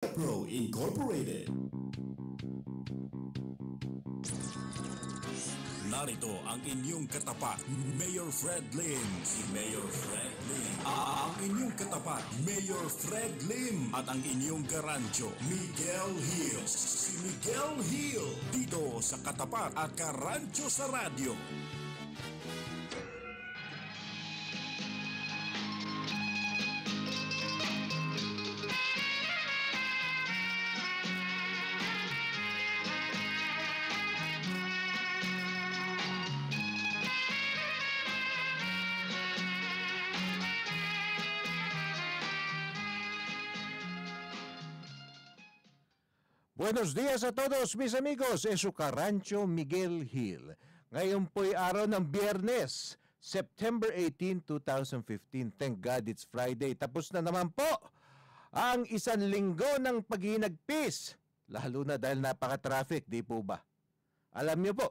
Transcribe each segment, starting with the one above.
Pro Incorporated. Narito ang inyong katapat, Mayor Fred Lim. Si Mayor Fred Lim. Ang inyong katapat, Mayor Fred Lim. At ang inyong garancho, Miguel Hill. Si Miguel Hill. Dito sa Katapat at Karancho sa Radyo. Buenos días a todos mis amigos, es su Karancho Miguel Hill. Ngayon po'y araw ng Biyernes, September 18, 2015. Thank God it's Friday. Tapos na naman po ang isang linggo ng paghinagpis. Lalo na dahil napaka-traffic, di po ba? Alam niyo po,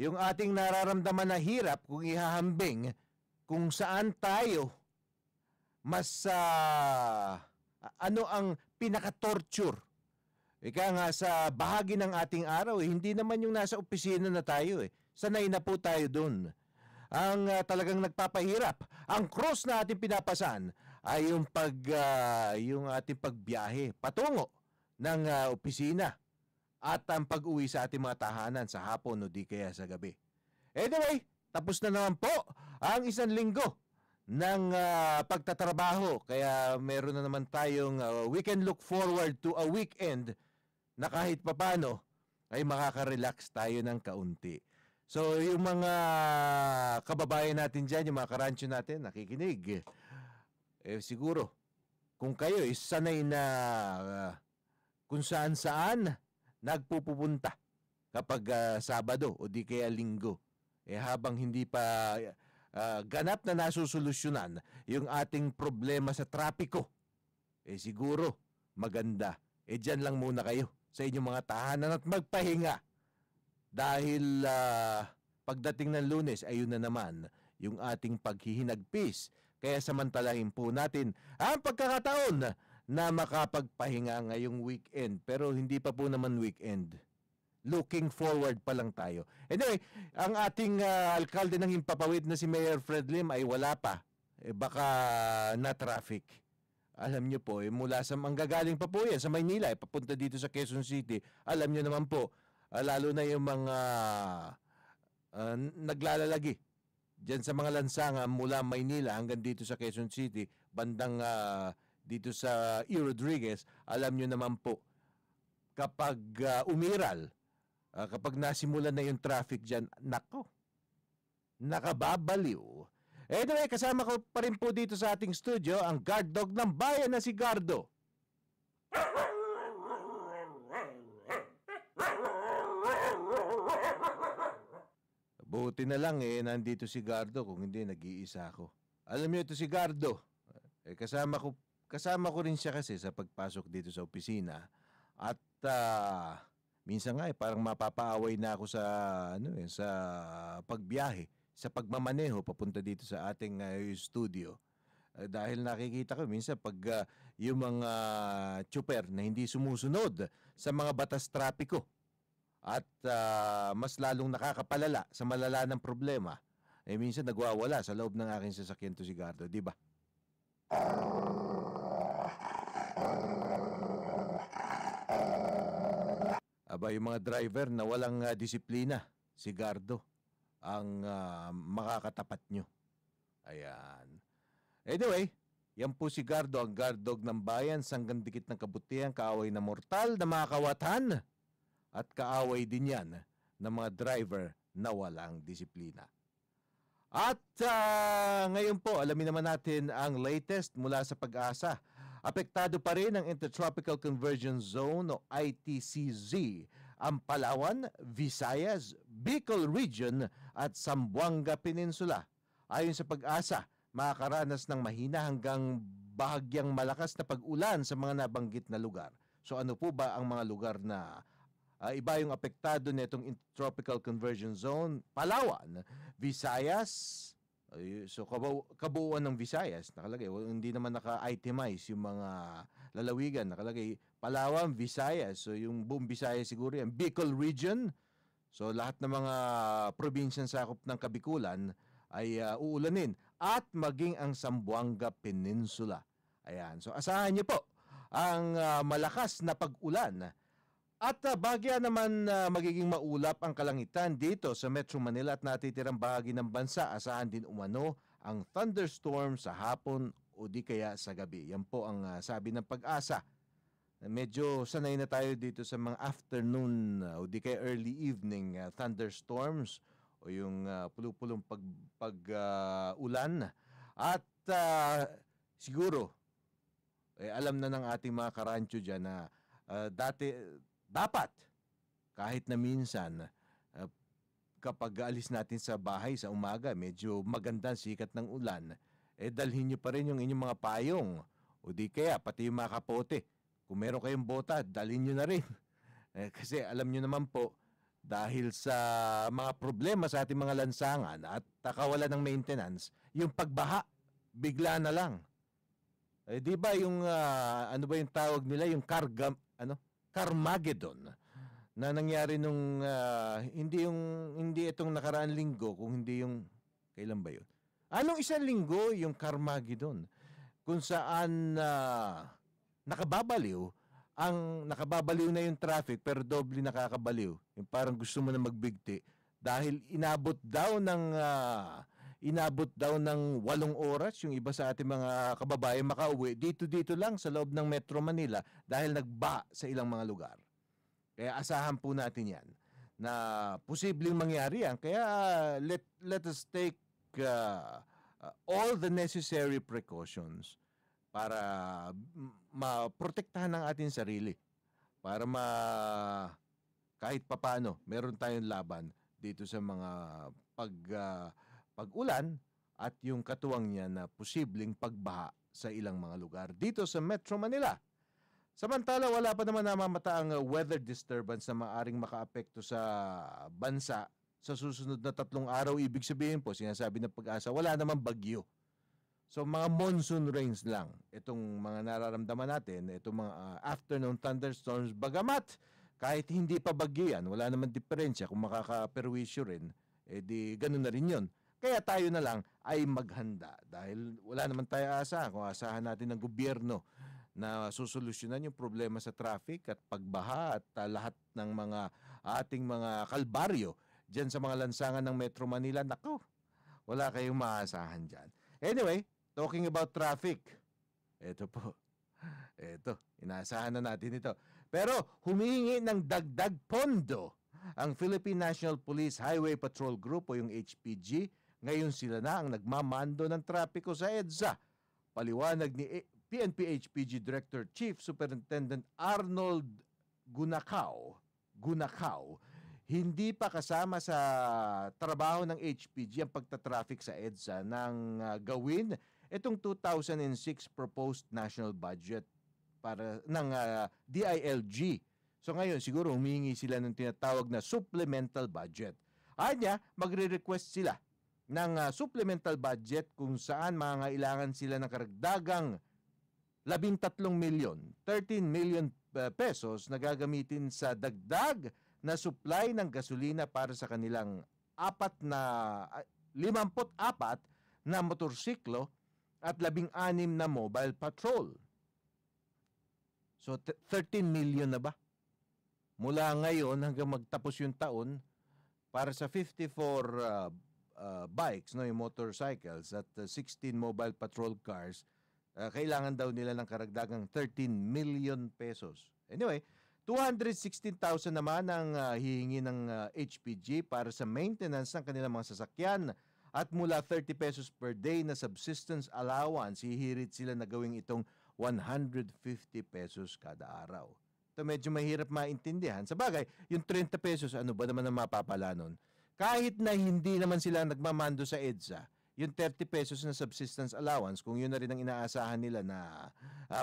yung ating nararamdaman na hirap kung ihahambing kung saan tayo mas ano ang pinaka-torture. Ika nga sa bahagi ng ating araw, hindi naman yung nasa opisina na tayo eh. Sanay na po tayo dun. Ang talagang nagpapahirap, ang cross na ating pinapasan ay yung ating pagbiyahe patungo ng opisina at ang pag-uwi sa ating mga tahanan sa hapon o di kaya sa gabi. Anyway, tapos na naman po ang isang linggo ng pagtatrabaho. Kaya meron na naman tayong we can look forward to a weekend na kahit papano ay makaka-relax tayo ng kaunti. So yung mga kababayan natin dyan, yung mga karancho natin, nakikinig, siguro, kung kayo is sanay na kung saan-saan nagpupunta kapag Sabado o di kaya Linggo, habang hindi pa ganap na nasusolusyonan yung ating problema sa trapiko, siguro maganda. Dyan lang muna kayo sa inyong mga tahanan at magpahinga. Dahil pagdating ng Lunes, ayun na naman yung ating paghihinagpis. Kaya samantalahin po natin ang pagkakataon na makapagpahinga ngayong weekend. Pero hindi pa po naman weekend. Looking forward pa lang tayo. Anyway, ang ating alkalde ng Himpapawid na si Mayor Fred Lim ay wala pa. Baka na-traffic. Alam nyo po, mula sa manggagaling pa po yan sa Maynila, papunta dito sa Quezon City. Alam nyo naman po, lalo na yung mga naglalalagi dyan sa mga lansangan mula Maynila hanggang dito sa Quezon City, bandang dito sa E. Rodriguez. Alam nyo naman po, kapag umiral, kapag nasimulan na yung traffic dyan, nako, nakababaliw. Anyway, kasama ko pa rin po dito sa ating studio ang guard dog ng bayan na si Gardo. Buti na lang nandito si Gardo, kung hindi nag-iisa ako. Alam niyo ito si Gardo. Kasama ko rin siya kasi sa pagpasok dito sa opisina. At minsan nga parang mapapaaway na ako sa sa pagbiyahe, sa pagmamaneho papunta dito sa ating studio. Dahil nakikita ko minsan pag yung mga tsuper na hindi sumusunod sa mga batas trapiko at mas lalong nakakapalala sa malala ng problema, minsan nagwawala sa loob ng aking sasakyan to si Gardo, di ba? Aba, yung mga driver na walang disiplina, si Gardo ang makakatapat nyo. Ayan. Anyway, yan po si Gardo, ang guard dog ng bayan, sanggang dikit ng kabutihan, kaaway na mortal na mga kawatan, at kaaway din yan ng mga driver na walang disiplina. At ngayon po, alamin naman natin ang latest mula sa Pag-asa. Apektado pa rin ang Intertropical Convergence Zone o ITCZ ang Palawan, Visayas, Bicol Region at Zamboanga Peninsula. Ayon sa Pag-asa, makakaranas ng mahina hanggang bahagyang malakas na pag-ulan sa mga nabanggit na lugar. So ano po ba ang mga lugar na iba yung apektado nitong Intertropical Convergence Zone? Palawan, Visayas, so kabuuan ng Visayas nakalagay, hindi naman naka-itemize yung mga lalawigan, nakalagay Palawan, Visayas. So yung buong Visayas siguro yan. Bicol Region. So lahat ng mga probinsyang sakop ng Kabikulan ay uulanin. At maging ang Zamboanga Peninsula. Ayan. So asahan niyo po ang malakas na pag-ulan. At bagya naman magiging maulap ang kalangitan dito sa Metro Manila at natitirang bahagi ng bansa. Asahan din umano ang thunderstorm sa hapon o di kaya sa gabi. Yan po ang sabi ng Pag-asa. Medyo sanay na tayo dito sa mga afternoon o di kaya early evening thunderstorms o yung pulupulong ulan. At siguro, alam na ng ating mga karancho dyan na dapat kahit na minsan kapag alis natin sa bahay sa umaga, medyo magandang sikat ng ulan, dalhin nyo pa rin yung inyong mga payong o di kaya pati yung mga kapote. Kung meron kayong bota, dalhin nyo na rin. Kasi alam nyo naman po, dahil sa mga problema sa ating mga lansangan at kawalan ng maintenance, yung pagbaha, bigla na lang. Di ba yung, ano ba yung tawag nila, yung Carmageddon na nangyari nung hindi itong nakaraang linggo kung hindi yung kailan ba yun? Anong isang linggo yung Carmageddon kung saan nakababaliw na yung traffic pero doble nakakabaliw. Yung parang gusto mo na magbigti dahil inabot daw ng 8 oras yung iba sa ating mga kababayan makauwi dito lang sa loob ng Metro Manila dahil nagbaha sa ilang mga lugar. Kaya asahan po natin yan na posibleng mangyari yan. Kaya let us take all the necessary precautions para maprotektahan ang ating sarili. Para kahit papano meron tayong laban dito sa mga pag-ulan at yung katuwang niya na posibleng pagbaha sa ilang mga lugar dito sa Metro Manila. Samantala, wala pa naman namamata ang weather disturbance na maaring makaapekto sa bansa sa susunod na 3 araw. Ibig sabihin po, sinasabi ng Pag-asa, wala namang bagyo. So mga monsoon rains lang itong mga nararamdaman natin, itong mga afternoon thunderstorms. Bagamat kahit hindi pa bagyo yan, wala naman diferensya kung makakaperwisyo rin, di ganun na rin yun. Kaya tayo na lang ay maghanda dahil wala naman tayo asahan. Kung asahan natin ng gobyerno na susolusyonan yung problema sa traffic at pagbaha at lahat ng mga ating mga kalbaryo dyan sa mga lansangan ng Metro Manila, nako, wala kayong maasahan dyan. Anyway, talking about traffic, eto po, inaasahan na natin ito. Pero humihingi ng dagdag pondo ang Philippine National Police Highway Patrol Group o yung HPG. Ngayon sila na ang nagmamando ng trapiko sa EDSA. Paliwanag ni PNP HPG Director Chief Superintendent Arnold Gunacao, hindi pa kasama sa trabaho ng HPG ang pagtatraffic sa EDSA nang gawin itong 2006 proposed national budget para ng DILG. So ngayon siguro humingi sila ng tinatawag na supplemental budget. Anya, magre-request sila ng supplemental budget kung saan mangangailangan sila ng karagdagang 13 million pesos na gagamitin sa dagdag na supply ng gasolina para sa kanilang 54 na motorsiklo at 16 na mobile patrol. So 13 million na ba? Mula ngayon hanggang magtapos yung taon para sa 54 bikes, no, yung motorcycles at 16 mobile patrol cars, kailangan daw nila ng karagdagang 13 million pesos. Anyway, 216,000 naman ang hihingi ng HPG para sa maintenance ng kanilang mga sasakyan at mula 30 pesos per day na subsistence allowance, hihirit sila na gawing itong 150 pesos kada araw. Ito medyo mahirap maintindihan. Sa bagay, yung 30 pesos, ano ba naman ang mapapala nun? Kahit na hindi naman sila nagmamando sa EDSA, yung 30 pesos na subsistence allowance, kung yun na rin ang inaasahan nila na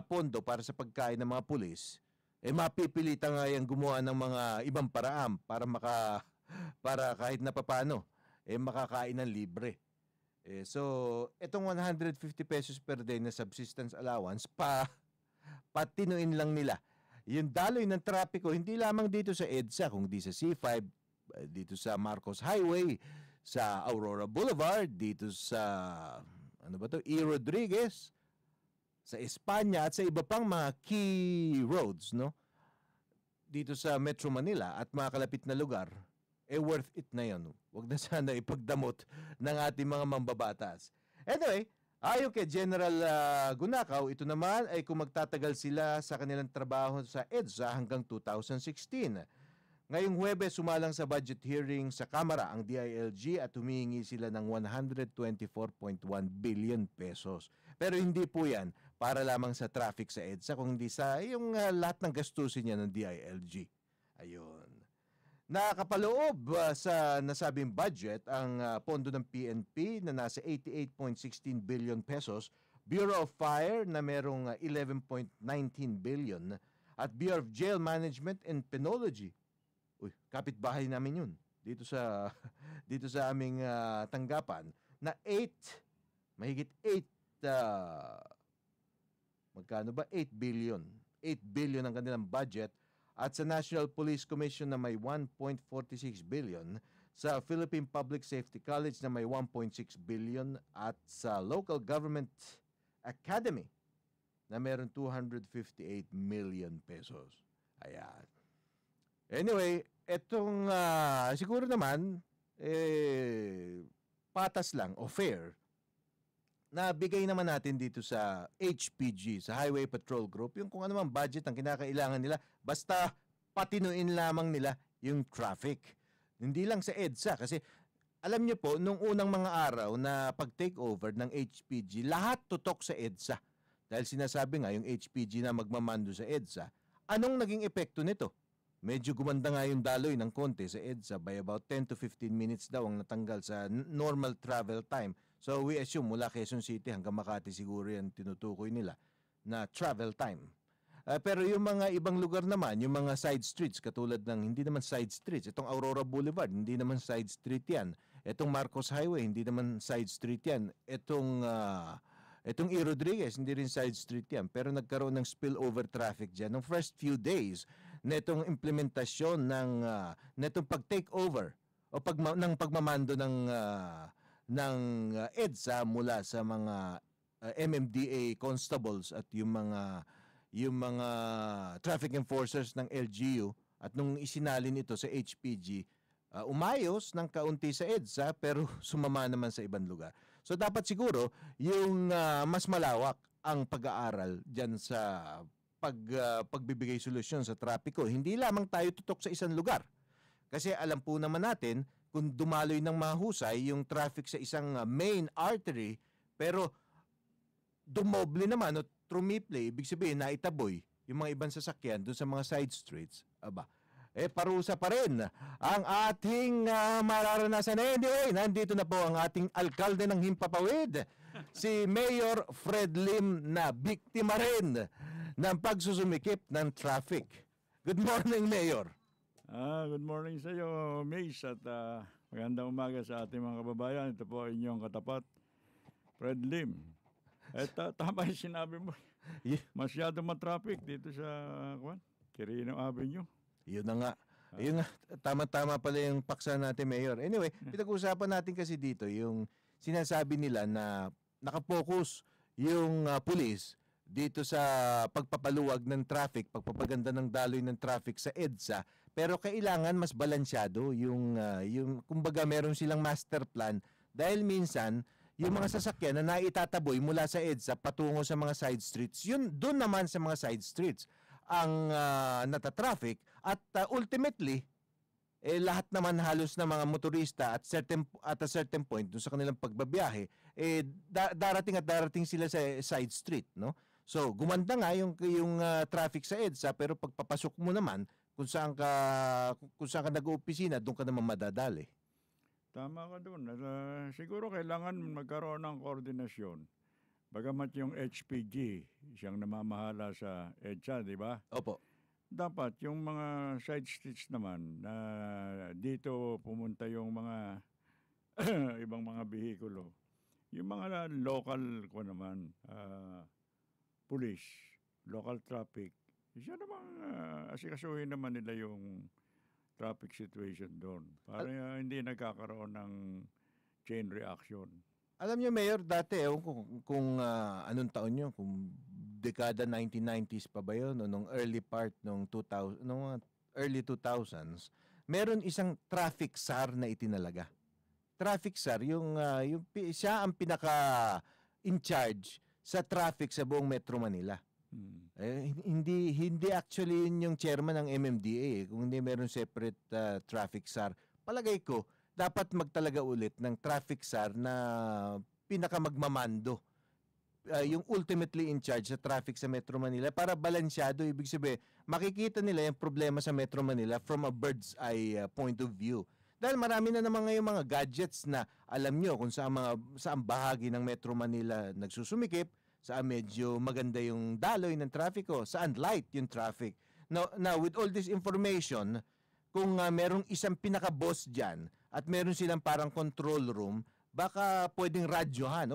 pondo para sa pagkain ng mga pulis, mapipilitan nga yung gumawa ng mga ibang paraan para kahit na papano, makakain ng libre. So, itong 150 pesos per day na subsistence allowance, patinuin lang nila yung daloy ng trapiko, hindi lamang dito sa EDSA, kundi sa C5, dito sa Marcos Highway, sa Aurora Boulevard, dito sa, ano ba to, E. Rodriguez, sa Espanya, at sa iba pang mga key roads, no? Dito sa Metro Manila at mga kalapit na lugar, worth it na yun. Huwag na sana ipagdamot ng ating mga mambabatas. Anyway, ayon kay General Gunakaw, ito naman ay kung magtatagal sila sa kanilang trabaho sa EDSA hanggang 2016. Ngayong Huwebes, sumalang sa budget hearing sa Kamara ang DILG at humihingi sila ng 124.1 billion pesos. Pero hindi po yan para lamang sa traffic sa EDSA, kundi sa yung lahat ng gastusin niya ng DILG. Ayun. Nakakapaloob sa nasabing budget ang pondo ng PNP na nasa 88.16 billion pesos, Bureau of Fire na merong 11.19 billion at Bureau of Jail Management and Penology. Uy, kapitbahay namin yun dito sa dito sa aming tanggapan na mahigit 8 magkano ba? 8 billion. 8 billion ang kanilang budget. At sa National Police Commission na may 1.46 billion, sa Philippine Public Safety College na may 1.6 billion, at sa Local Government Academy na meron 258 million pesos. Ayan. Anyway, etong siguro naman patas lang o fair na bigay naman natin dito sa HPG, sa Highway Patrol Group, yung kung ano mang budget ang kinakailangan nila, basta patinuin lamang nila yung traffic. Hindi lang sa EDSA, kasi alam niyo po, nung unang mga araw na pag-takeover ng HPG, lahat tutok sa EDSA. Dahil sinasabi nga, yung HPG na magmamando sa EDSA, anong naging epekto nito? Medyo gumanda nga yung daloy ng konti sa EDSA by about 10 to 15 minutes daw ang natanggal sa normal travel time. So we assume mula Quezon City hanggang Makati siguro yan tinutukoy nila na travel time. Pero yung mga ibang lugar naman, yung mga side streets, katulad ng, hindi naman side streets, itong Aurora Boulevard, hindi naman side street yan. Itong Marcos Highway, hindi naman side street yan. Itong E. Rodriguez, hindi rin side street yan. Pero nagkaroon ng spillover traffic dyan. Nung first few days, netong implementasyon netong pag-take over o ng pagmamando ng EDSA mula sa mga MMDA constables at yung mga traffic enforcers ng LGU, at nung isinalin ito sa HPG, umayos ng kaunti sa EDSA pero sumama naman sa ibang lugar. So dapat siguro yung mas malawak ang pag-aaral diyan sa pagbibigay solusyon sa trapiko. Hindi lamang tayo tutok sa isang lugar. Kasi alam po naman natin, kung dumaloy ng mahusay yung traffic sa isang main artery, pero dumoble naman o trumiple, ibig sabihin na itaboy yung mga ibang sasakyan doon sa mga side streets, parusa pa rin ang ating mararanasan. Anyway, nandito na po ang ating alkalde ng Himpapawid, si Mayor Fred Lim, na biktima rin ng pagsusumikip ng traffic. Good morning, Mayor. Good morning sa iyo, Mace, at magandang umaga sa ating mga kababayan. Ito po inyong katapat, Fred Lim. Tama yung sinabi mo. Masyado matraffic dito sa Quirino Avenue. Yun na nga. Yun nga, tama-tama pala yung paksa natin, Mayor. Anyway, pinag-uusapan natin kasi dito yung sinasabi nila na nakapokus yung pulis dito sa pagpapaluwag ng traffic, pagpapaganda ng daloy ng traffic sa EDSA, pero kailangan mas balansyado yung kumbaga meron silang master plan, dahil minsan yung mga sasakyan na naitataboy mula sa EDSA patungo sa mga side streets, yun doon naman sa mga side streets ang natatraffic, at ultimately lahat naman halos ng mga motorista at a certain point doon sa kanilang pagbabiyahe darating sila sa side street, no? So gumanda nga yung traffic sa EDSA, pero pagpapasok mo naman kung saan ka nag-oopisina, doon ka naman madadali. Tama ka doon. Siguro kailangan magkaroon ng koordinasyon. Bagamat yung HPG, siyang namamahala sa EDSA, di ba? Opo. Dapat yung mga side streets naman na dito pumunta yung mga ibang mga bihikulo. Yung mga local police, local traffic, Siya namang asikasuhin naman nila yung traffic situation doon para hindi nagkakaroon ng chain reaction. Alam niyo, Mayor, dati, ewan ko kung anong taon yun, kung dekada 1990s pa ba yun, o nung early part nung 2000, nung early 2000s, meron isang traffic SAR na itinalaga. Traffic SAR, siya ang pinaka in charge sa traffic sa buong Metro Manila. Hindi actually yun yung chairman ng MMDA, kung hindi meron separate traffic SAR. Palagay ko, dapat magtalaga ulit ng traffic SAR na pinakamagmamando. Yung ultimately in charge sa traffic sa Metro Manila para balansyado. Ibig sabihin, makikita nila yung problema sa Metro Manila from a bird's eye point of view. Dahil marami na naman ngayon mga gadgets na alam nyo kung saan bahagi ng Metro Manila nagsusumikip, saan medyo maganda yung daloy ng traffic, saan light yung traffic. Now with all this information, kung merong isang pinaka-boss dyan at meron silang parang control room, baka pwedeng radyohan,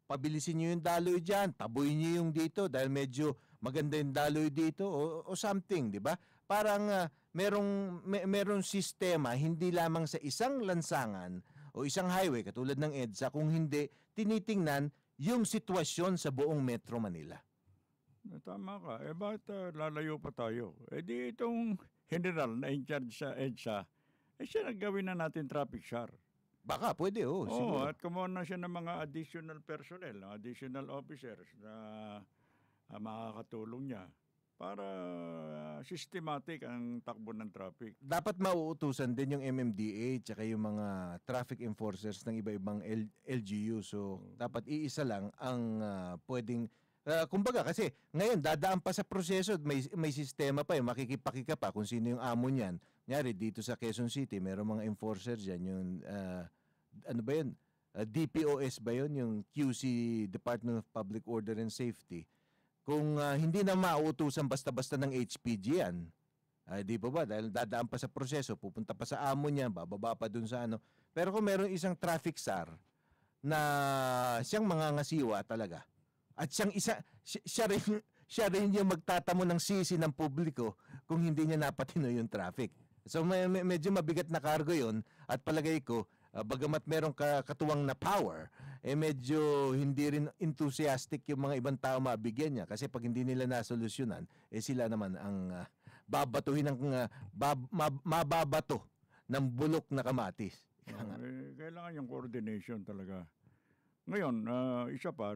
pabilisin nyo yung daloy dyan, taboy nyo yung dito dahil medyo maganda yung daloy dito o something, di ba? Parang merong sistema hindi lamang sa isang lansangan o isang highway katulad ng EDSA, kung hindi tinitingnan yung sitwasyon sa buong Metro Manila. Tama ka. Bakit lalayo pa tayo? Di itong general na in charge sa EDSA, siya naggawin na natin traffic SAR. Baka pwede, siguro. At kumuha na siya ng mga additional personnel, additional officers na makakatulong niya para systematic ang takbo ng traffic. Dapat mauutusan din yung MMDA tsaka yung mga traffic enforcers ng iba-ibang LGU. So, dapat iisa lang ang pwedeng kumbaga kasi ngayon dadaan pa sa proseso, may sistema pa makikipakika pa kung sino yung amo niyan. Nyari dito sa Quezon City, merong mga enforcers diyan, yung ano ba yun? DPOS ba yun? Yung QC, Department of Public Order and Safety. Kung hindi na mauutusan basta-basta ng HPG yan, di ba ba? Dahil dadaan pa sa proseso, pupunta pa sa amo niya, bababa pa dun sa ano. Pero kung meron isang traffic SAR na siyang mangangasiwa talaga, at siya rin yung magtatamo ng sisi ng publiko kung hindi niya napatino yung traffic. So medyo mabigat na cargo yun at palagay ko, bagamat merong katuwang na power, medyo hindi rin enthusiastic yung mga ibang tao mabigyan niya kasi pag hindi nila nasolusyonan, sila naman ang babatuhin ng mababato ng bulok na kamatis. Kailangan yung coordination talaga. Ngayon, isa pa,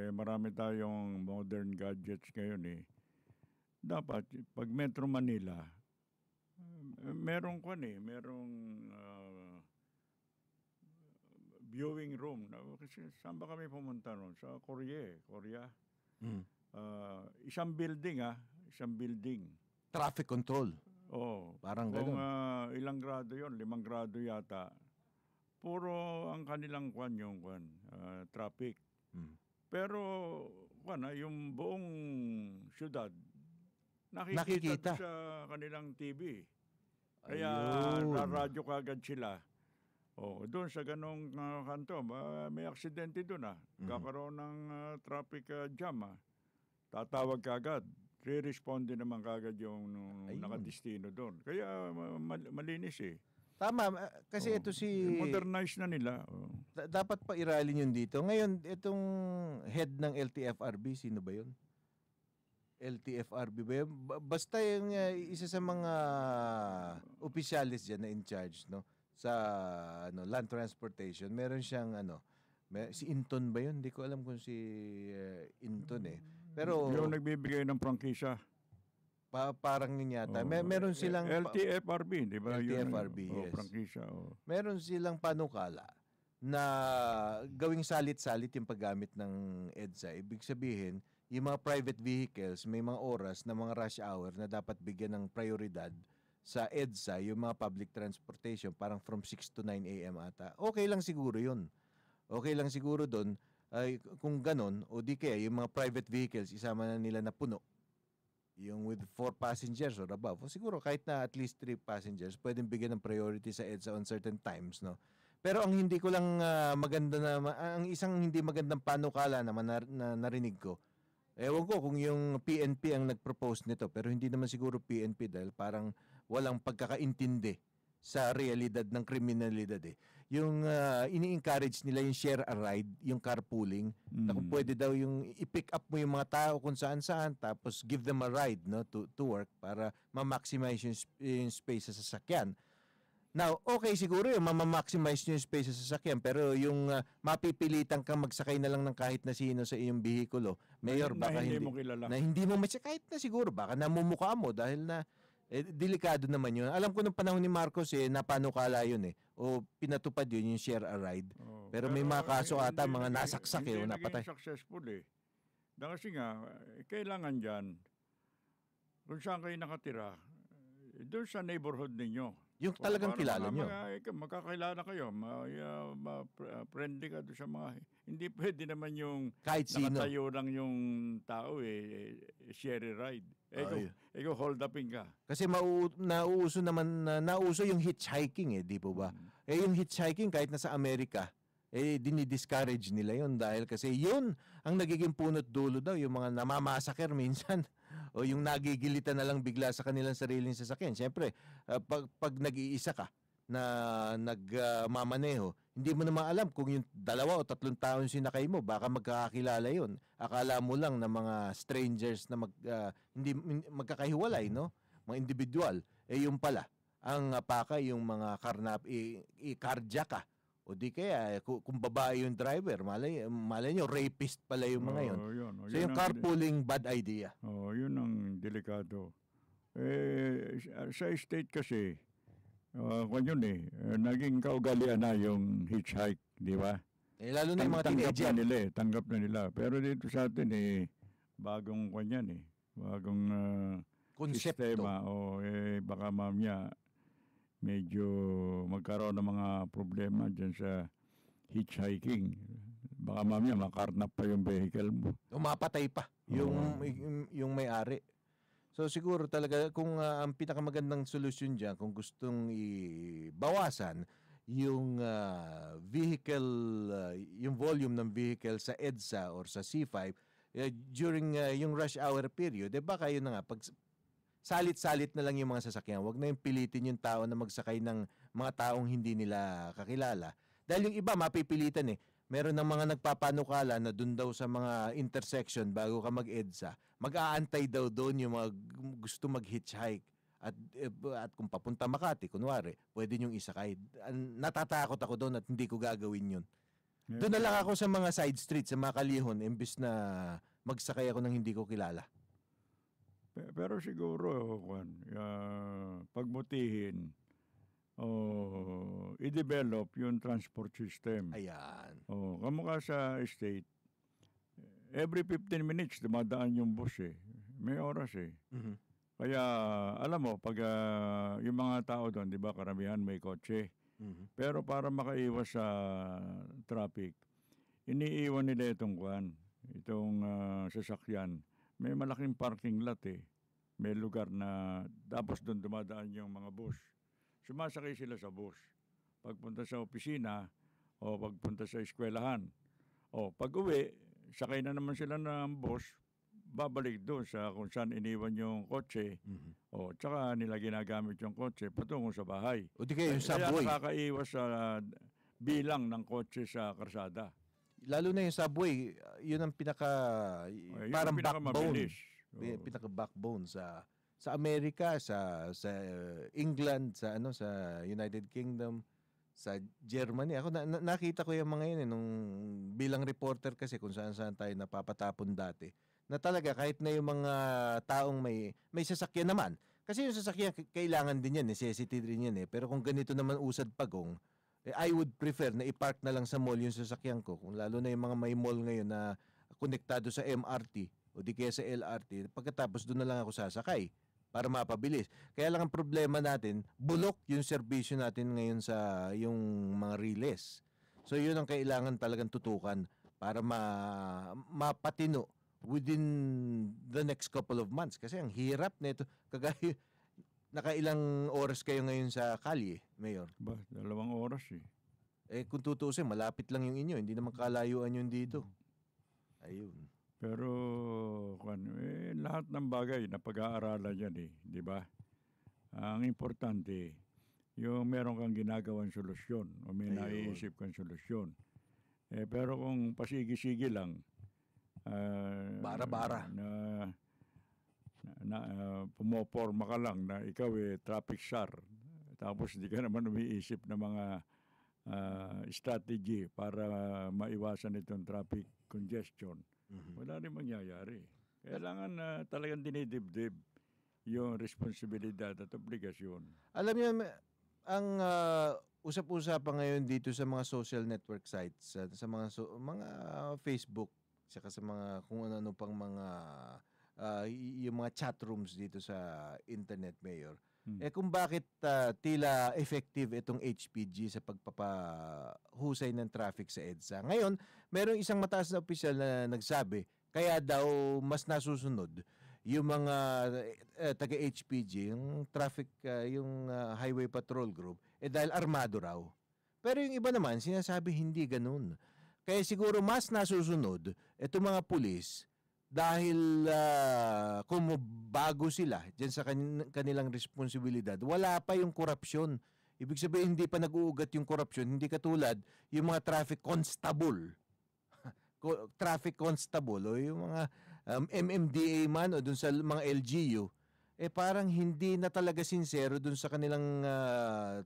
marami tayong modern gadgets ngayon Dapat, pag Metro Manila, merong viewing room. Kasi saan ba kami pumunta noon? Sa Korea. Isang building, isang building. Traffic control. Parang kung gano'n. Ilang grado yon, 5 grado yata. Puro ang kanilang traffic. Pero yung buong syudad nakikita sa kanilang TV. Kaya radyo kagad sila. Doon sa ganong kanto, may aksidente doon kakaroon ng traffic jam. Tatawag kagad. Re-responde naman kagad yung nakadestino doon. Kaya malinis Tama, kasi ito modernize na nila. Dapat pa iralin yun dito. Ngayon, itong head ng LTFRB, sino ba yun? LTFRB ba yun? Basta yung isa sa mga opisyalis dyan na in charge, sa land transportation. Meron siyang si Inton ba yun? Hindi ko alam kung si Inton Pero yung nagbibigay ng prangkisa. Parang yun yata. Meron silang LTFRB, di ba? LTFRB, yes. Prangkisa. Meron silang panukala na gawing salit-salit yung paggamit ng EDSA. Ibig sabihin, yung mga private vehicles, may mga oras na mga rush hour na dapat bigyan ng prioridad sa EDSA, yung mga public transportation, parang from 6 to 9 a.m. ata. Okay lang siguro yun. Okay lang siguro doon, kung ganon, o di kaya yung mga private vehicles, isama na nila na puno. Yung with 4 passengers or above. O siguro kahit na at least 3 passengers, pwedeng bigyan ng priority sa EDSA on certain times, Pero ang hindi ko lang maganda ang isang hindi magandang panukala naman na narinig ko, Ewan ko kung yung PNP ang nag-propose nito, pero hindi naman siguro PNP dahil parang walang pagkakaintindi sa realidad ng kriminalidad eh. Yung ini-encourage nila yung share a ride, yung carpooling, na kung pwede daw yung i-pick up mo yung mga tao kung saan-saan tapos give them a ride no to work para ma-maximize yung space sa sasakyan. Now, okay siguro yung maximize nyo yung space sa sasakyan pero yung mapipilitan kang magsakay na lang ng kahit na sino sa iyong bihikulo, Mayor, na baka hindi mo kilala. na hindi mo kahit na siguro, baka namumukha mo dahil na delikado naman yun. Alam ko nung panahon ni Marcos panukala yun o pinatupad yun yung share a ride. Pero may mga kaso ata, mga nasaksak o napatay. Hindi successful Kasi nga, kailangan dyan, kung saan kayo nakatira, doon sa neighborhood ninyo. Yung talagang kilala nyo. Magkakilala kayo, friendly ka doon sa mga, hindi pwede naman yung kahit sino. Nakatayo lang yung tao share a ride. Ikaw hold upin ka. Kasi nauuso yung hitchhiking di po ba? Yung hitchhiking kahit nasa Amerika, dinidiscourage nila yun dahil kasi yun ang nagiging punot dulo daw, yung mga namamasaker minsan o yung nagigilitan na lang bigla sa kanilang sariling sasakyan. Siyempre, pag nag-iisa ka na nagmamaneho, hindi mo na maalam kung yung 2 o 3 taon sinakay mo, baka magkakakilala yun. Akala mo lang na mga strangers na hindi magkakahiwalay, no? Mga individual. Yung pala, ang paka yung mga cardiac ka. O di kaya, kung babae yung driver, malay nyo, rapist pala yung mga yun. So yung carpooling, bad idea. Yun ang delikado. Sa state kasi, naging kaugalian na yung hitchhike, di ba? Lalo na yung mga teenager. Tanggap na nila. Pero dito sa atin, bagong bagong konsepto. Sistema. Baka mamaya, medyo magkaroon ng mga problema dyan sa hitchhiking. Baka mamaya makarnap pa yung vehicle mo. Mapatay pa yung may-ari. So siguro talaga kung ang pinakamagandang solusyon dyan, kung gustong ibawasan yung vehicle, yung volume ng vehicle sa EDSA or sa C5 during yung rush hour period, baka yun na nga, pag salit-salit na lang yung mga sasakyan. Huwag na yung pilitin yung tao na magsakay ng mga taong hindi nila kakilala. Dahil yung iba, mapipilitan Meron ng mga nagpapanukala na dun daw sa mga intersection bago ka mag-EDSA, mag-aantay daw doon yung mga gusto mag-hitchhike. At kung papunta Makati, kunwari, pwede nyong isakay. Natatakot ako doon at hindi ko gagawin yun. Doon na lang ako sa mga side streets, sa mga kalihon, imbis na magsakay ako ng hindi ko kilala. Pero siguro, pagbutihin, i-develop yung transport system. Ayan. Kamukha sa state, every 15 minutes dumadaan yung bus May oras Mm-hmm. Kaya, alam mo, pag yung mga tao doon, di ba, karamihan may kotse. Mm-hmm. Pero para makaiwas sa traffic, iniiwan nila itong sasakyan. May malaking parking lot May lugar na tapos doon dumadaan yung mga bus. Sumasakay sila sa bus. Pagpunta sa opisina o pagpunta sa eskwelahan. Pag uwi, sakay na naman sila ng bus, babalik doon sa kung saan iniwan yung kotse. Mm-hmm. Tsaka nila ginagamit yung kotse patungo sa bahay. O di kayo yung subway. Kaya nakakaiwas sa bilang ng kotse sa karsada. Lalo na yung subway, yun ang parang backbone. Pinaka-backbone sa Amerika, sa England, sa United Kingdom, sa Germany. Ako nakita ko yung mga yun nung bilang reporter kasi kung saan-saan tayo napapatapon dati. Na talaga kahit na yung mga taong may sasakyan naman. Kasi yung sasakyan kailangan din yan, necessity din yan Pero kung ganito naman usad pagong, I would prefer na i-park na lang sa mall yung sasakyan ko. Kung lalo na yung mga may mall ngayon na konektado sa MRT o di kaya sa LRT, pagkatapos doon na lang ako sasakay para mapabilis. Kaya lang ang problema natin, bulok yung serbisyo natin ngayon sa yung mga relays. So yun ang kailangan talagang tutukan para mapatino within the next couple of months. Kasi ang hirap nito. Kagaya, nakailang oras kayo ngayon sa kalye, Mayor? 2 oras Kung tutuusin, malapit lang yung inyo. Hindi naman kalayuan yun dito. Ayun. Pero lahat ng bagay na pag-aaralan yan di ba? Ang importante, yung meron kang ginagawang solusyon o may Ayun. naiisip kang solusyon. Pero kung pasigi-sige lang, Bara-bara. pumoporma ka lang na ikaw traffic czar. Tapos hindi ka naman umiisip ng mga strategy para maiwasan itong traffic congestion. Wala rin mangyayari. Kailangan talagang dinidibdib yung responsibilidad at obligasyon. Alam niyo, ang usap-usapan ngayon dito sa mga social network sites, sa mga mga Facebook, saka sa mga kung ano pang mga yung mga chat rooms dito sa internet, Mayor. Kung bakit tila effective itong HPG sa pagpapahusay ng traffic sa EDSA. Ngayon, merong isang mataas na opisyal na nagsabi, kaya daw mas nasusunod yung mga taga-HPG, yung traffic, yung Highway Patrol Group, dahil armado raw. Pero yung iba naman, sinasabi hindi ganun. Kaya siguro mas nasusunod itong mga pulis dahil kung bago sila dyan sa kanilang responsibilidad, wala pa yung korupsyon. Ibig sabihin, hindi pa nag-uugat yung korupsyon, hindi katulad yung mga traffic constable. Traffic constable o yung mga MMDA man o dun sa mga LGU, parang hindi na talaga sincero dun sa kanilang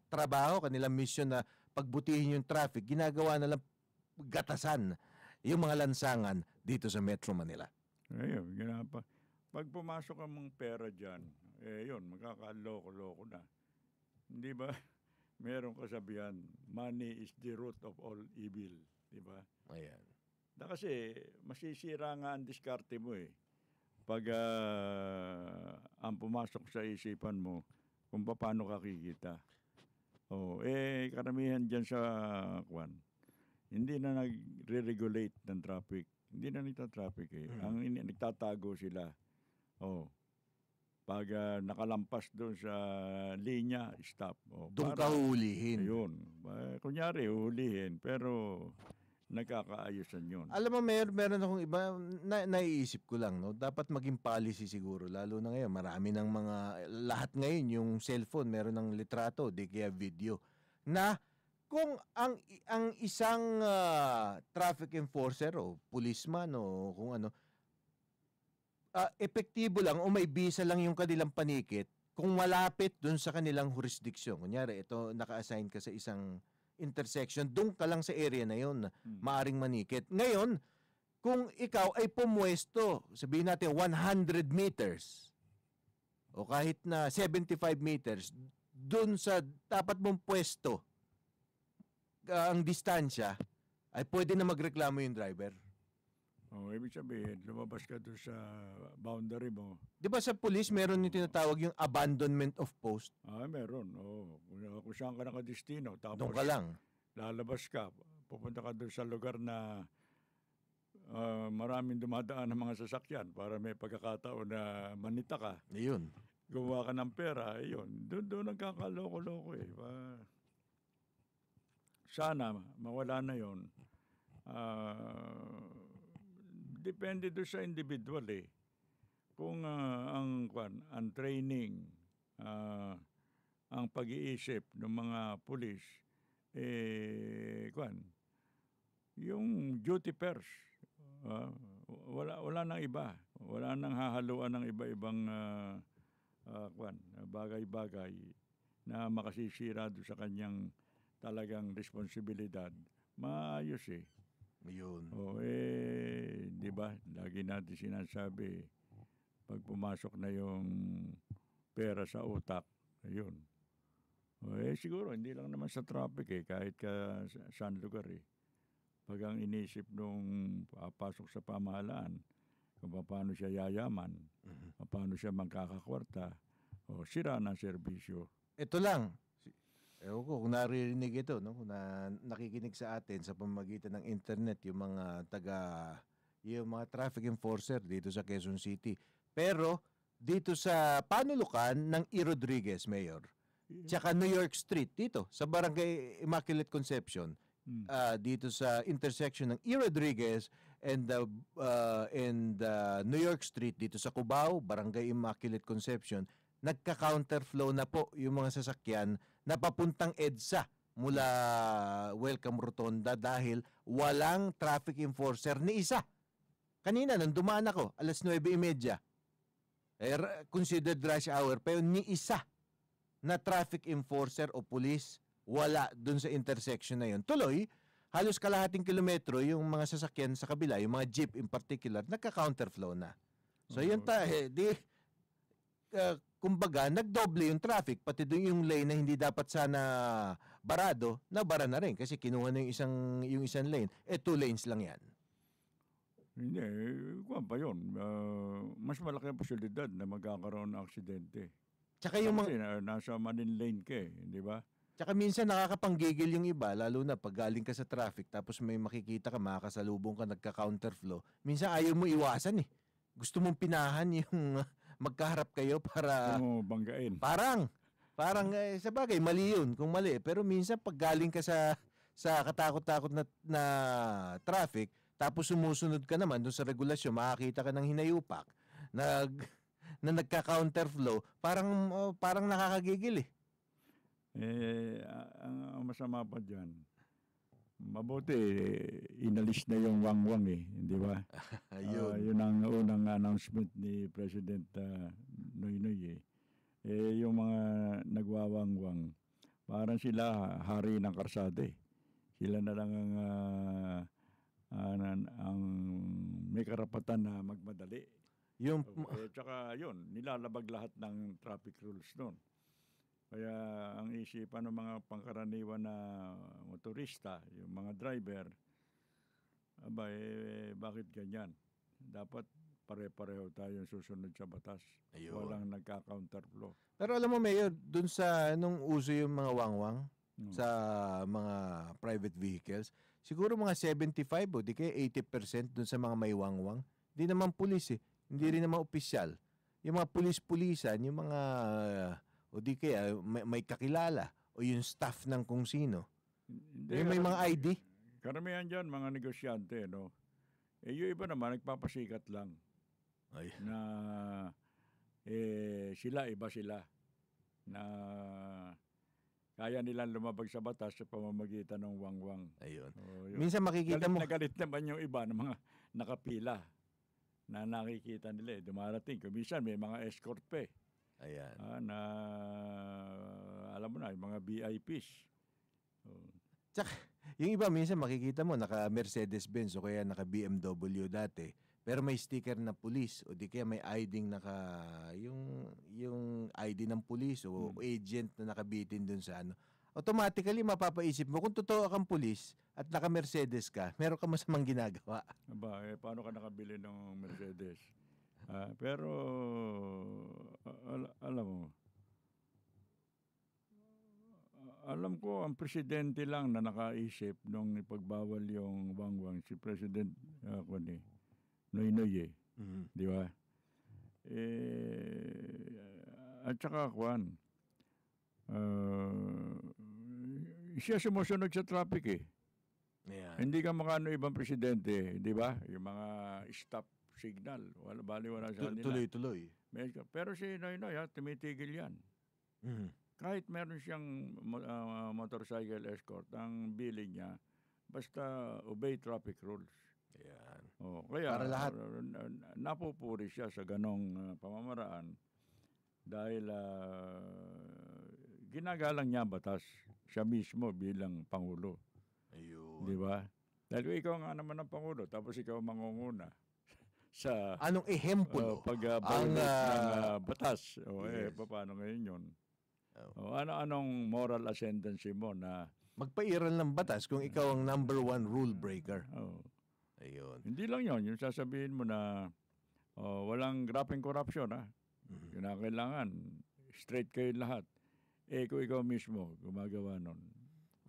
trabaho, kanilang mission na pagbutihin yung traffic. Ginagawa na lang gatasan yung mga lansangan dito sa Metro Manila. Ayun, ginapa. Pag pumasok ang mga pera dyan, yun, magkakaloko-loko na. Hindi ba? Merong kasabihan, money is the root of all evil. Di ba? Ayan. Kasi masisira nga ang diskarte mo Pag ang pumasok sa isipan mo kung paano ka kikita. Karamihan dyan sa hindi na nagre-regulate ng traffic. Hindi na nagta-traffic Ang nagtatago sila. Pag nakalampas doon sa linya, stop. Doon ka huhulihin. Ayun. Kunyari, huhulihin. Pero nagkakaayusan yun. Alam mo, meron akong iba, naiisip ko lang, no? Dapat maging policy siguro, lalo na ngayon. Marami ng mga, lahat ngayon, yung cellphone, meron ng litrato, di kaya video, na kung ang isang traffic enforcer o policeman o kung ano, epektibo lang o may bisa lang yung kanilang panikit kung malapit dun sa kanilang jurisdiction. Kunyari, ito, naka-assign ka sa isang intersection, doon ka lang sa area na yun, maaring manikit. Ngayon, kung ikaw ay pumwesto, sabihin natin 100 meters o kahit na 75 meters, doon sa dapat mong pwesto, ang distansya, ay pwede na magreklamo yung driver. Ibig sabihin, lumabas ka doon sa boundary mo. Di ba sa police, meron yung tinatawag yung abandonment of post? Meron. Kung saan ka nakadestino. Tapos Doon ka lang. Lalabas ka. Pupunta ka doon sa lugar na maraming dumadaan ng mga sasakyan para may pagkakataon na manita ka. Ayun. Gumawa ka ng pera. Ayun. Doon nagkakaloko-loko Sana mawala na yon. Depende doon sa individual Kung ang training, ang pag-iisip ng mga pulis, yung duty pairs, wala nang iba. Wala nang hahaluan ng iba-ibang bagay-bagay na makasisira doon sa kanyang talagang responsibilidad. Maayos Ayun. di ba? Lagi natin sinasabi, pag pumasok na yung pera sa utak, ayun. Siguro, hindi lang naman sa traffic kahit ka saan lugar Pag ang inisip nung papasok sa pamahalaan, kung paano siya yayaman, paano siya magkakakwarta, sira ng serbisyo. Ito lang. Ewan ko kung naririnig ito, no? Kung nakikinig sa atin sa pamamagitan ng internet, yung mga traffic enforcer dito sa Quezon City. Pero dito sa panulukan ng E. Rodriguez, Mayor, tsaka New York Street, dito sa Barangay Immaculate Conception, dito sa intersection ng E. Rodriguez New York Street dito sa Cubao, Barangay Immaculate Conception, nagka-counterflow na po yung mga sasakyan na papuntang EDSA mula Welcome Rotonda dahil walang traffic enforcer ni isa. Kanina, nang dumaan ako, 9:30. Considered rush hour, pero ni isa na traffic enforcer o pulis wala dun sa intersection na yun. Tuloy, halos kalahating kilometro yung mga sasakyan sa kabila, yung mga jeep in particular, nagka-counterflow na. So yun kumbaga, nagdoble yung traffic, pati doon yung lane na hindi dapat sana barado, nabara na rin kasi kinuha na yung isang lane. 2 lanes lang yan. Hindi, kuwan pa yun. Mas malaki ang posibilidad na magkakaroon ng aksidente. Tsaka yung Kasi nasa manin lane ka di ba? Tsaka minsan nakakapanggigil yung iba, lalo na pag galing ka sa traffic tapos may makikita ka, makakasalubong ka, nagka-counterflow. Minsan ayaw mo iwasan Gusto mong pinahan yung magkaharap kayo para banggain. Parang sa bagay mali yun kung mali, pero minsan pag galing ka sa katakot-takot na traffic tapos sumusunod ka naman doon sa regulasyon, makakita ka ng hinayupak na nagka-counterflow, parang nakakagigil ang masama pa diyan. Mabuti inalis na yung wangwang di ba? Ayun. Yun ang unang announcement ni President Noynoy yung mga nagwawangwang parang sila hari ng karsada Sila na lang ang may karapatan na magmadali. Yung tsaka yun, nilalabag lahat ng traffic rules noon. Kaya ang isipan ng mga pangkaraniwan na motorista, yung mga driver, bakit ganyan? Dapat pare-pareho tayong susunod sa batas. Ayun. Walang nagka-counterflow. Pero alam mo, Mayor, dun sa nung uso yung mga wangwang sa mga private vehicles, siguro mga 75 o di kaya 80% dun sa mga may wangwang. Hindi naman pulis Hindi rin naman opisyal. Yung mga pulis-pulisan, yung mga o di kaya may kakilala o yung staff ng kung sino. May mga ID. Karamihan dyan, mga negosyante, yung iba naman, nagpapasikat lang. Ay. Na iba sila. Na kaya nilang lumabag sa batas sa pamamagitan ng wangwang. Ayun. Yun. Minsan makikita mo. Galit naman yung iba ng mga nakapila na nakikita nila. Dumarating. Minsan may mga escort pa Ayan. Alam mo na, yung mga VIPs. Tsaka, yung iba minsan makikita mo naka Mercedes-Benz o kaya naka BMW dati, pero may sticker na pulis o di kaya may ID yung ID ng pulis o agent na nakabitin dun sa automatically mapapaisip mo kung totoo kang pulis at naka Mercedes ka, meron ka masamang ginagawa. Paano ka nakabili ng Mercedes? Pero alam ko ang presidente lang na nakaisip nung ipagbawal yung wangwang, si President Noynoy di ba? At saka siya sumusunod sa traffic Ayan. Hindi ka makano ibang presidente, di ba? Yung mga stop signal. Wala sa nila. Tuloy-tuloy. Pero si Noynoy, tumitigil yan. Kahit meron siyang motorcycle escort, ang billing niya, basta obey traffic rules. Ayan. Kaya para lahat. Napupuri siya sa ganong pamamaraan dahil ginagalang niya batas siya mismo bilang Pangulo. Ayun. Di ba? Dahil ikaw nga naman ang Pangulo, tapos ikaw mangunguna sa anong ehemplo pag-violate ng batas. Yes. Paano ngayon yun? Anong moral ascendancy mo na magpairal ng batas kung ikaw ang number 1 rule breaker? Ayun. Hindi lang yun. Yung sasabihin mo na walang graphing corruption. Kailangan straight kayo lahat. Kung ikaw mismo gumagawa nun.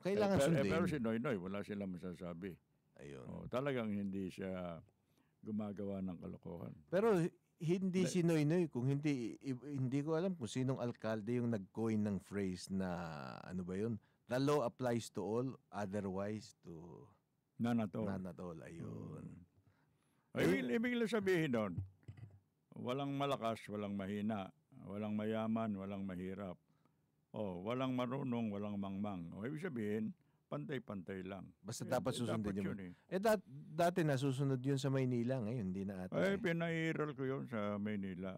Kailangan sundin. Pero si Noynoy, wala silang masasabi. Ayun. Talagang hindi siya gumagawa ng kalokohan. Pero hindi si Noynoy, kung hindi ko alam kung sinong alkalde yung nag-coin ng phrase na ano ba yun? The law applies to all, otherwise to None at all. none at all. Ayun. Ibig lang sabihin nun, walang malakas, walang mahina, walang mayaman, walang mahirap. Walang marunong, walang mangmang. Ibig sabihin, pantay-pantay lang. Basta dapat susundin dapat yun. yun Dati nasusunod yun sa Maynila, ngayon hindi na ata. Pinairal ko yun sa Maynila.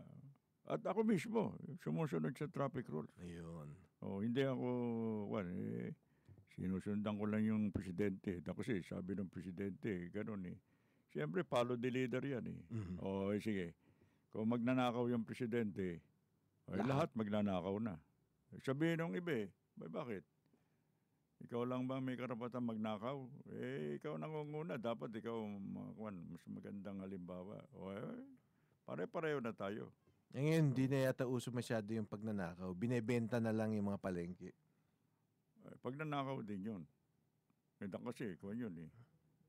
At ako mismo, sumusunod sa traffic rules. Ayun. Hindi ako, sinusundan ko lang yung presidente. Kasi sabi ng presidente, gano'n eh. Siyempre, follow the leader yan eh. Mhm. Sige. Kung magnanakaw yung presidente, lahat magnanakaw na. Sabihin ng iba bakit? Ikaw lang ba may karapatan magnakaw? Ikaw nangunguna. Dapat ikaw mas magandang halimbawa. Pare-pareho na tayo. Ngayon, hindi na yata uso masyado yung pagnanakaw. Binebenta na lang yung mga palengke. Pagnanakaw din yun. Kasi, kung yun eh.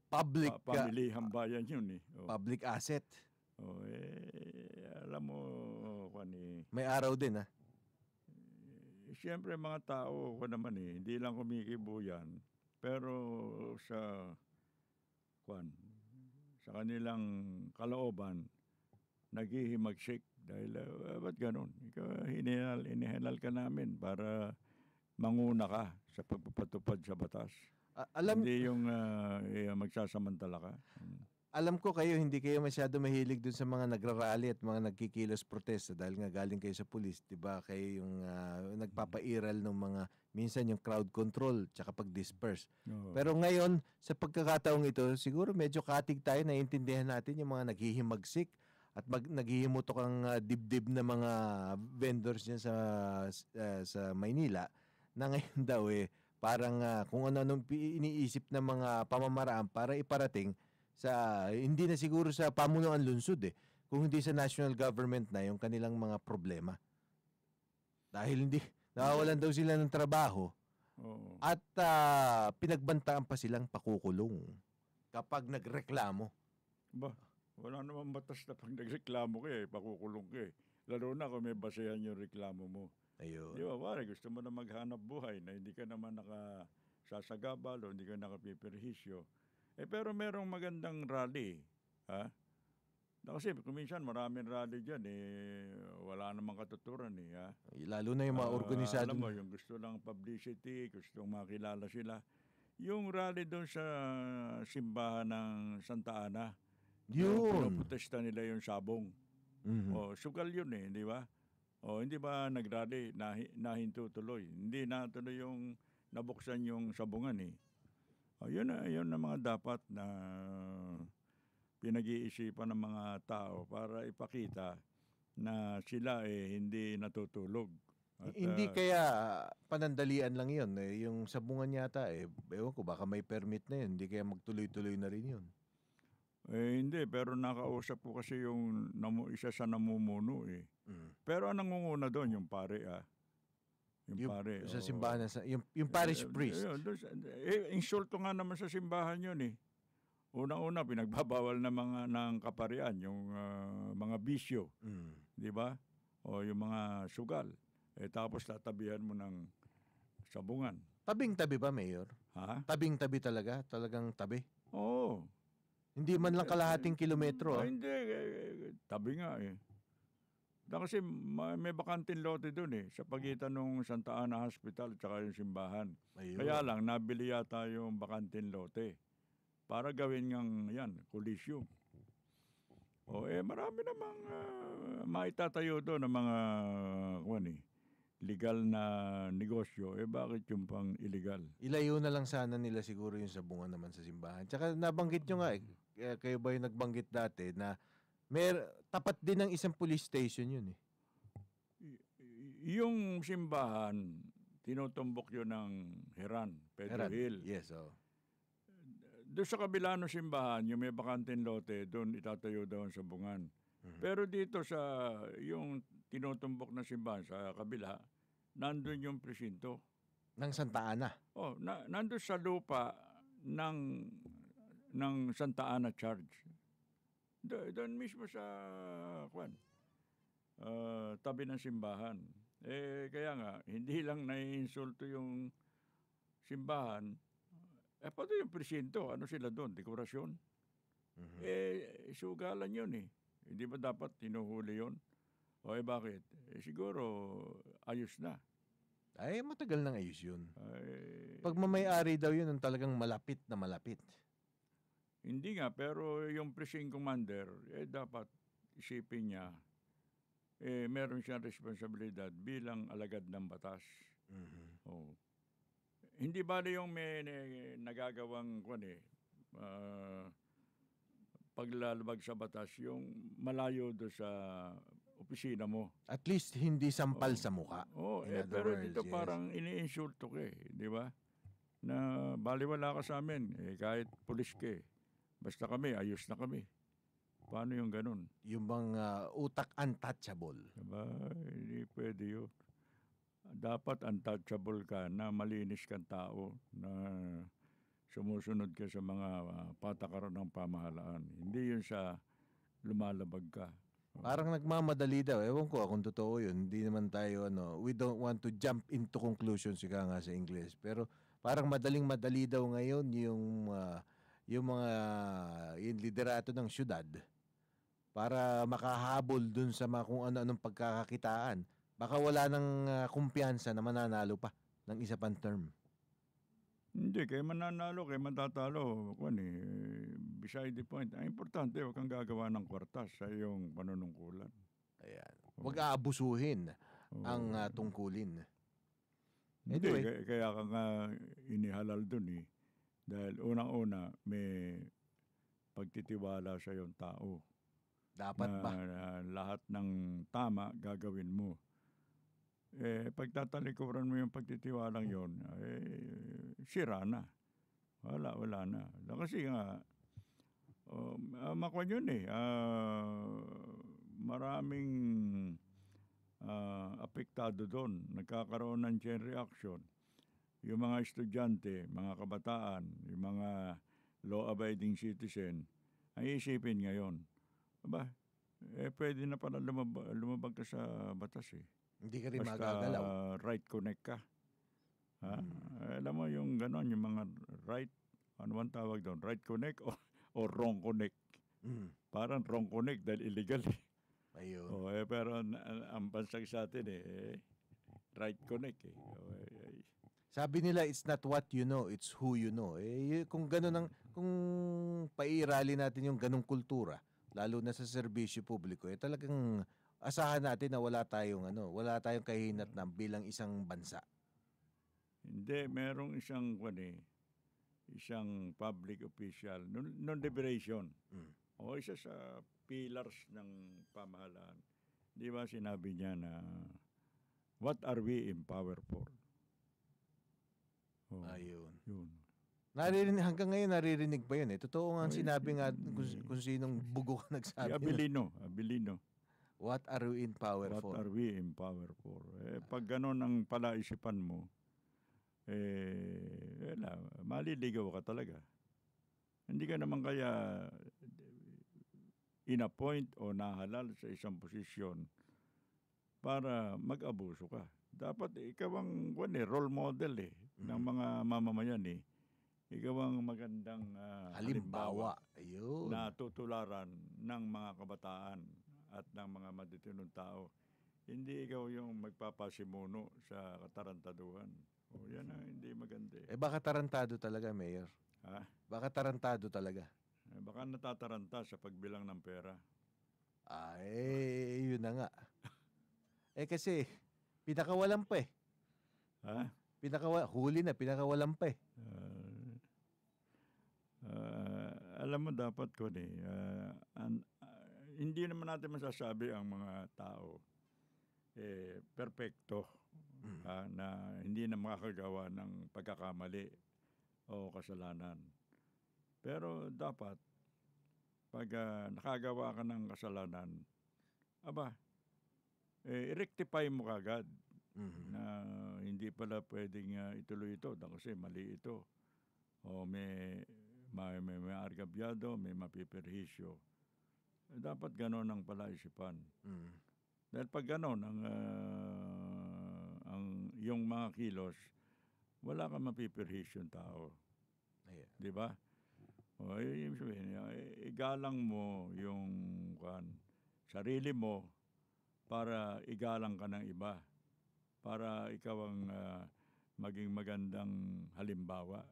Public, Pamilihang bayan yun eh. public asset. Alam mo, May araw din, ha? Siyempre, mga tao ko naman hindi lang kumikibo yan. Pero sa kanilang kalooban, naghihimagsik. Dahil, ba't ganun? Ikaw, hinihinal ka namin para manguna ka sa pagpapatupad sa batas. Hindi yung magsasamantala ka. Alam ko kayo, hindi kayo masyado mahilig dun sa mga nagrarally at mga nagkikilos protesta dahil nga galing kayo sa pulis, di ba? Kayo yung nagpapairal ng mga, minsan yung crowd control tsaka pag-disperse. Pero ngayon, sa pagkakataong ito, siguro medyo katig tayo, naiintindihan natin yung mga naghihimagsik at naghihimutok ang dibdib na mga vendors niyan sa Maynila na ngayon daw parang kung ano-anong iniisip ng mga pamamaraan para iparating sa hindi na siguro sa pamunuan lungsod kung hindi sa national government na yung kanilang mga problema. Dahil hindi nawawalan daw sila ng trabaho. At pinagbantaan pa silang pakukulong kapag nagreklamo. Wala namang batas na pag nagreklamo ka pakukulong ka Lalo na kung may basehan yung reklamo mo. Ayun. Di ba, pare, gusto mo na maghanap buhay na hindi ka naman nakasasagabal o hindi ka nakapiperhisyo. Pero merong magandang rally. Kasi kuminsan maraming rally dyan wala namang katuturan Lalo na yung mga organisado. Alam mo, yung gusto lang publicity, gustong makilala sila. Yung rally doon sa simbahan ng Santa Ana. Yun. Pinoprotesta nila yung sabong. Sugal yun di ba? Hindi ba nagrally, nahinto tuloy. Hindi natuloy yung nabuksan yung sabungan yun na mga dapat na pinag-iisipan ng mga tao para ipakita na sila hindi natutulog. At, hindi kaya panandalian lang yun. Yung sabungan yata, ewan ko, baka may permit na yun. Hindi kaya magtuloy-tuloy na rin yun. Hindi, pero nakausap ko kasi yung isa sa namumuno Pero ang nangunguna doon, yung pare Yung pare. Sa simbahan, yung parish priest. Insulto nga naman sa simbahan yun Unang-una, pinagbabawal ng kaparian, yung mga bisyo. Di ba? O yung mga sugal. Tapos tatabihan mo ng sabungan. Tabing-tabi ba, Mayor? Tabing-tabi talaga? Talagang tabi? Oo. Hindi man lang kalahating kilometro. Hindi. Tabi nga Kasi may bakanting lote doon sa pagitan ng Santa Ana Hospital at yung simbahan. Ayun. Kaya lang, nabili yata yung bakanting lote para gawin ng coliseum. Marami namang maitatayo doon ng mga legal na negosyo. Bakit yung pang illegal? Ilayo na lang sana nila siguro yung sabungan naman sa simbahan. Tsaka nabanggit nyo nga, kayo ba yung nagbanggit dati na tapat din ng isang police station yun Yung simbahan, tinutumbok yun ng Heran, Pedro Hill. Yes, Doon sa kabila ng simbahan, yung may bakanting lote, doon itatayo daw ang sabungan. Pero dito sa yung tinutumbok na simbahan sa kabila, nandun yung presinto. Ng Santa Ana? Nandun sa lupa ng Santa Ana Church. Doon mismo sa tabi ng simbahan. Kaya nga, hindi lang naiinsulto yung simbahan, pati yung presinto, ano sila doon, dekorasyon. Sugalan yun eh. Hindi ba dapat tinuhuli yun? O bakit? Siguro ayos na. Ay, matagal nang ayos yun. Ay, Pagmamayari daw yun ang talagang malapit na malapit. hindi nga, pero yung precinct commander, dapat isipin niya, meron siyang responsibilidad bilang alagad ng batas. Oh. Hindi bali yung may nagagawang paglalabag sa batas, yung malayo do sa opisina mo. At least hindi sampal sa muka. In other Pero words, dito yes. parang ini-insulto ka di ba? Na baliwala ka sa amin, kahit pulis ka basta kami, ayos na kami. Paano yung ganun? Yung bang utak untouchable. Diba? Hindi pwede yun. Dapat untouchable ka na malinis kang tao na sumusunod ka sa mga patakaran ng pamahalaan. Hindi yun sa lumalabag ka. Parang nagmamadali daw. Ewan ko kung totoo yun. Hindi naman tayo, we don't want to jump into conclusions, ika nga sa English. Pero parang madaling-madali daw ngayon yung mga yung liderato ng syudad para makahabol dun sa kung ano-anong pagkakakitaan. Baka wala ng kumpiyansa na mananalo pa ng isa pang term. Hindi, kaya mananalo, kaya matatalo. Beside the point, ang importante, huwag kang gagawa ng kwartas sa iyong panunungkulan. Ayan. Huwag aabusuhin ang tungkulin. Hindi, Anyway. kaya ka nga inihalal dun Dahil unang-una, may pagtitiwala sa iyong tao. Dapat ba? Na lahat ng tama gagawin mo. Pagtatalikuran mo yung pagtitiwalang yon, sira na. Wala na. Kasi nga, makwan yun maraming apektado doon. Nagkakaroon ng chain reaction. Yung mga estudyante, mga kabataan, yung mga law-abiding citizen, ang isipin ngayon, pwede na pala lumabag ka sa batas Hindi ka rin Basta magagalaw. right connect ka. Alam mo yung gano'n, yung mga right, ano man tawag doon, right connect o wrong connect. Parang wrong connect dahil illegal Ayun. pero ang bansag sa atin right connect Sabi nila, it's not what you know, it's who you know. Kung gano'n kung pairali natin yung ganong kultura, lalo na sa serbisyo publiko, talagang asahan natin na wala tayong kahinatnan bilang isang bansa. Hindi, merong isang isang public official non-liberation. O isa sa pillars ng pamahalaan. Di ba sinabi niya na what are we in power for? Ayun. Yun. Hanggang ngayon naririnig pa yun Totoo nga sinabi nga kung sinong bugo ka nagsabi. Abilino. What are we in power for? What are we in power for? Pag gano'n ang palaisipan mo, maliligaw ka talaga. Hindi ka naman kaya in-appoint o nahalal sa isang posisyon para mag-abuso ka. Dapat ikaw ang role model ng mga mamamayan Ikaw ang magandang halimbawa Ayun. na tutularan ng mga kabataan at ng mga maditinong tao. Hindi ikaw yung magpapasimuno sa katarantaduhan. Yan hindi maganda Baka tarantado talaga, Mayor. Ha? Baka tarantado talaga. Baka natataranta sa pagbilang ng pera. Yun na nga. Kasi, pinakawalan pa Ha? Huli na, pinakawalan pa Alam mo dapat hindi naman natin masasabi ang mga tao perpekto na hindi na makakagawa ng pagkakamali o kasalanan. Pero dapat pag nakagawa ka ng kasalanan, i-rectify mo kagad na hindi pala pwedeng ituloy ito kasi mali ito. O may argabyado, may mapiperhisyo. Dapat gano'n ang palaisipan. Dahil pag gano'n ang yung mga kilos, wala kang mapiperhisyo yung tao. Di ba? O, ibig sabihin, igalang mo yung sarili mo para igalang ka ng iba. Para ikaw ang maging magandang halimbawa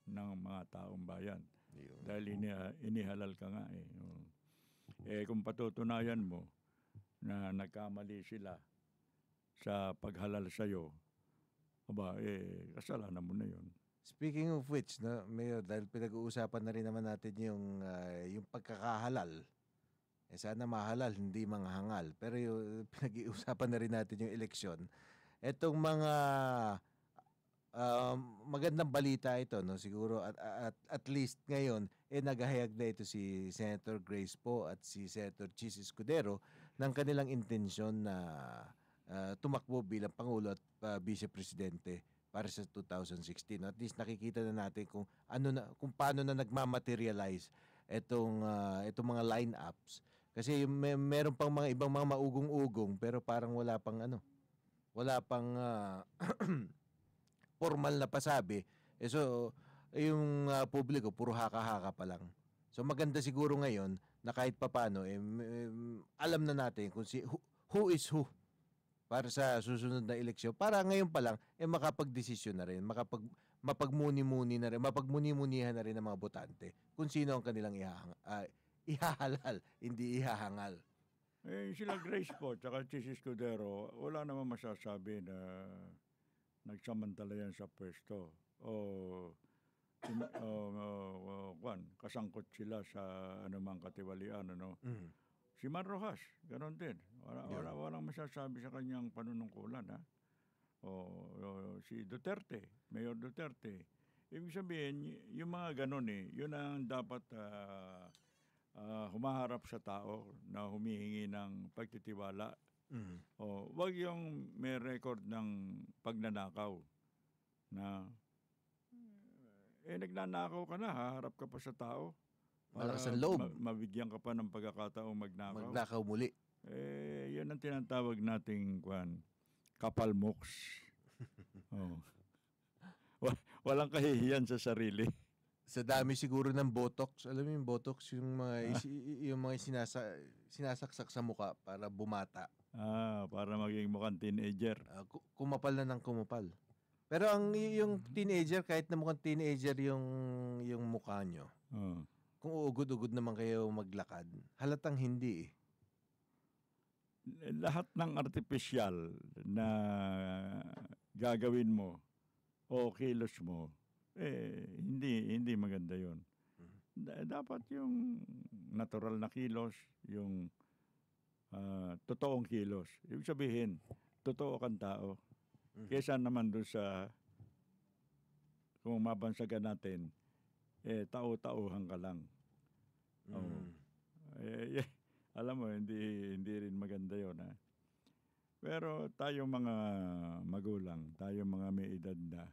ng mga taong bayan. Yun. Dahil inihalal ka nga eh. Kung patutunayan mo na nagkamali sila sa paghalal sa'yo, kasalanan mo na yun. Speaking of which, no, Mayor, dahil pinag-uusapan na rin naman natin yung pagkakahalal. Sana mahalal, hindi manghangal. Pero yung pinag-uusapan na rin natin yung eleksyon. Etong mga magandang balita ito, no? Siguro at least ngayon naghahayag na ito si Senator Grace Poe at si Senator Chis Escudero ng kanilang intensyon na tumakbo bilang Pangulo at Vice Presidente para sa 2016. At least nakikita na natin kung kung paano na nagmamaterialize itong mga line-ups. Kasi meron pang mga ibang mga maugong-ugong pero parang wala pang formal na pasabi. So yung publiko puro haka-haka pa lang. So maganda siguro ngayon na kahit papaano alam na natin kung who is who para sa susunod na eleksyon. Para ngayon pa lang makapagdesisyon na rin, mapagmuni-munihan na rin ng mga botante kung sino ang kanilang ihahalal, hindi ihahangal. Sila Grace po, tsaka Chis Escudero, wala naman masasabi na nagsamantala yan sa pwesto. Kasangkot sila sa anumang katiwalian. Mm. Si Man Rojas, gano'n din. Walang masasabi sa kanyang panunungkulan. Ha? Si Duterte, Mayor Duterte. Ibig sabihin, yung mga gano'n yun ang dapat humaharap sa tao na humihingi ng pagtitiwala. Mm. Wag yung may record ng pagnanakaw na nagnanakaw ka na, haharap ka pa sa tao. Malakas ang loob. Mabigyan ka pa ng pagkakataong magnakaw. Magnakaw muli. Yun ang tinatawag nating kapalmoks. Walang kahihiyan sa sarili. Sa dami siguro ng botox. Alam mo yung botox, yung mga sinasaksak sa muka para bumata. Para maging mukhang teenager. Kumapal na ng kumapal. Pero yung teenager, kahit na mukhang teenager yung mukha nyo, kung uugod-ugod naman kayo maglakad, halatang hindi eh. Lahat ng artificial na gagawin mo o kilos mo, hindi maganda yun. Dapat yung natural na kilos, yung totoong kilos. Ibig sabihin, totoo kang tao. Kesa naman doon sa, kung mabansagan natin, tao-tauhan ka lang. Alam mo, hindi rin maganda yun. Ha? Pero tayong mga magulang, tayong mga may edad na,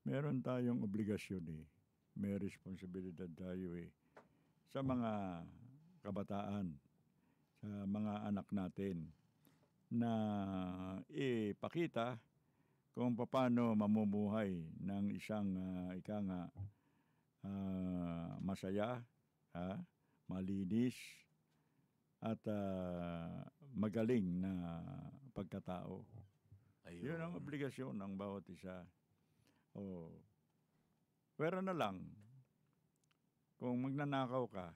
meron tayong obligasyon may responsibilidad tayo sa mga kabataan, sa mga anak natin, na ipakita kung paano mamumuhay ng isang masaya, malinis, at magaling na pagkatao. Ayun. Yun ang obligasyon ng bawat isa. Pero na lang, kung magnanakaw ka,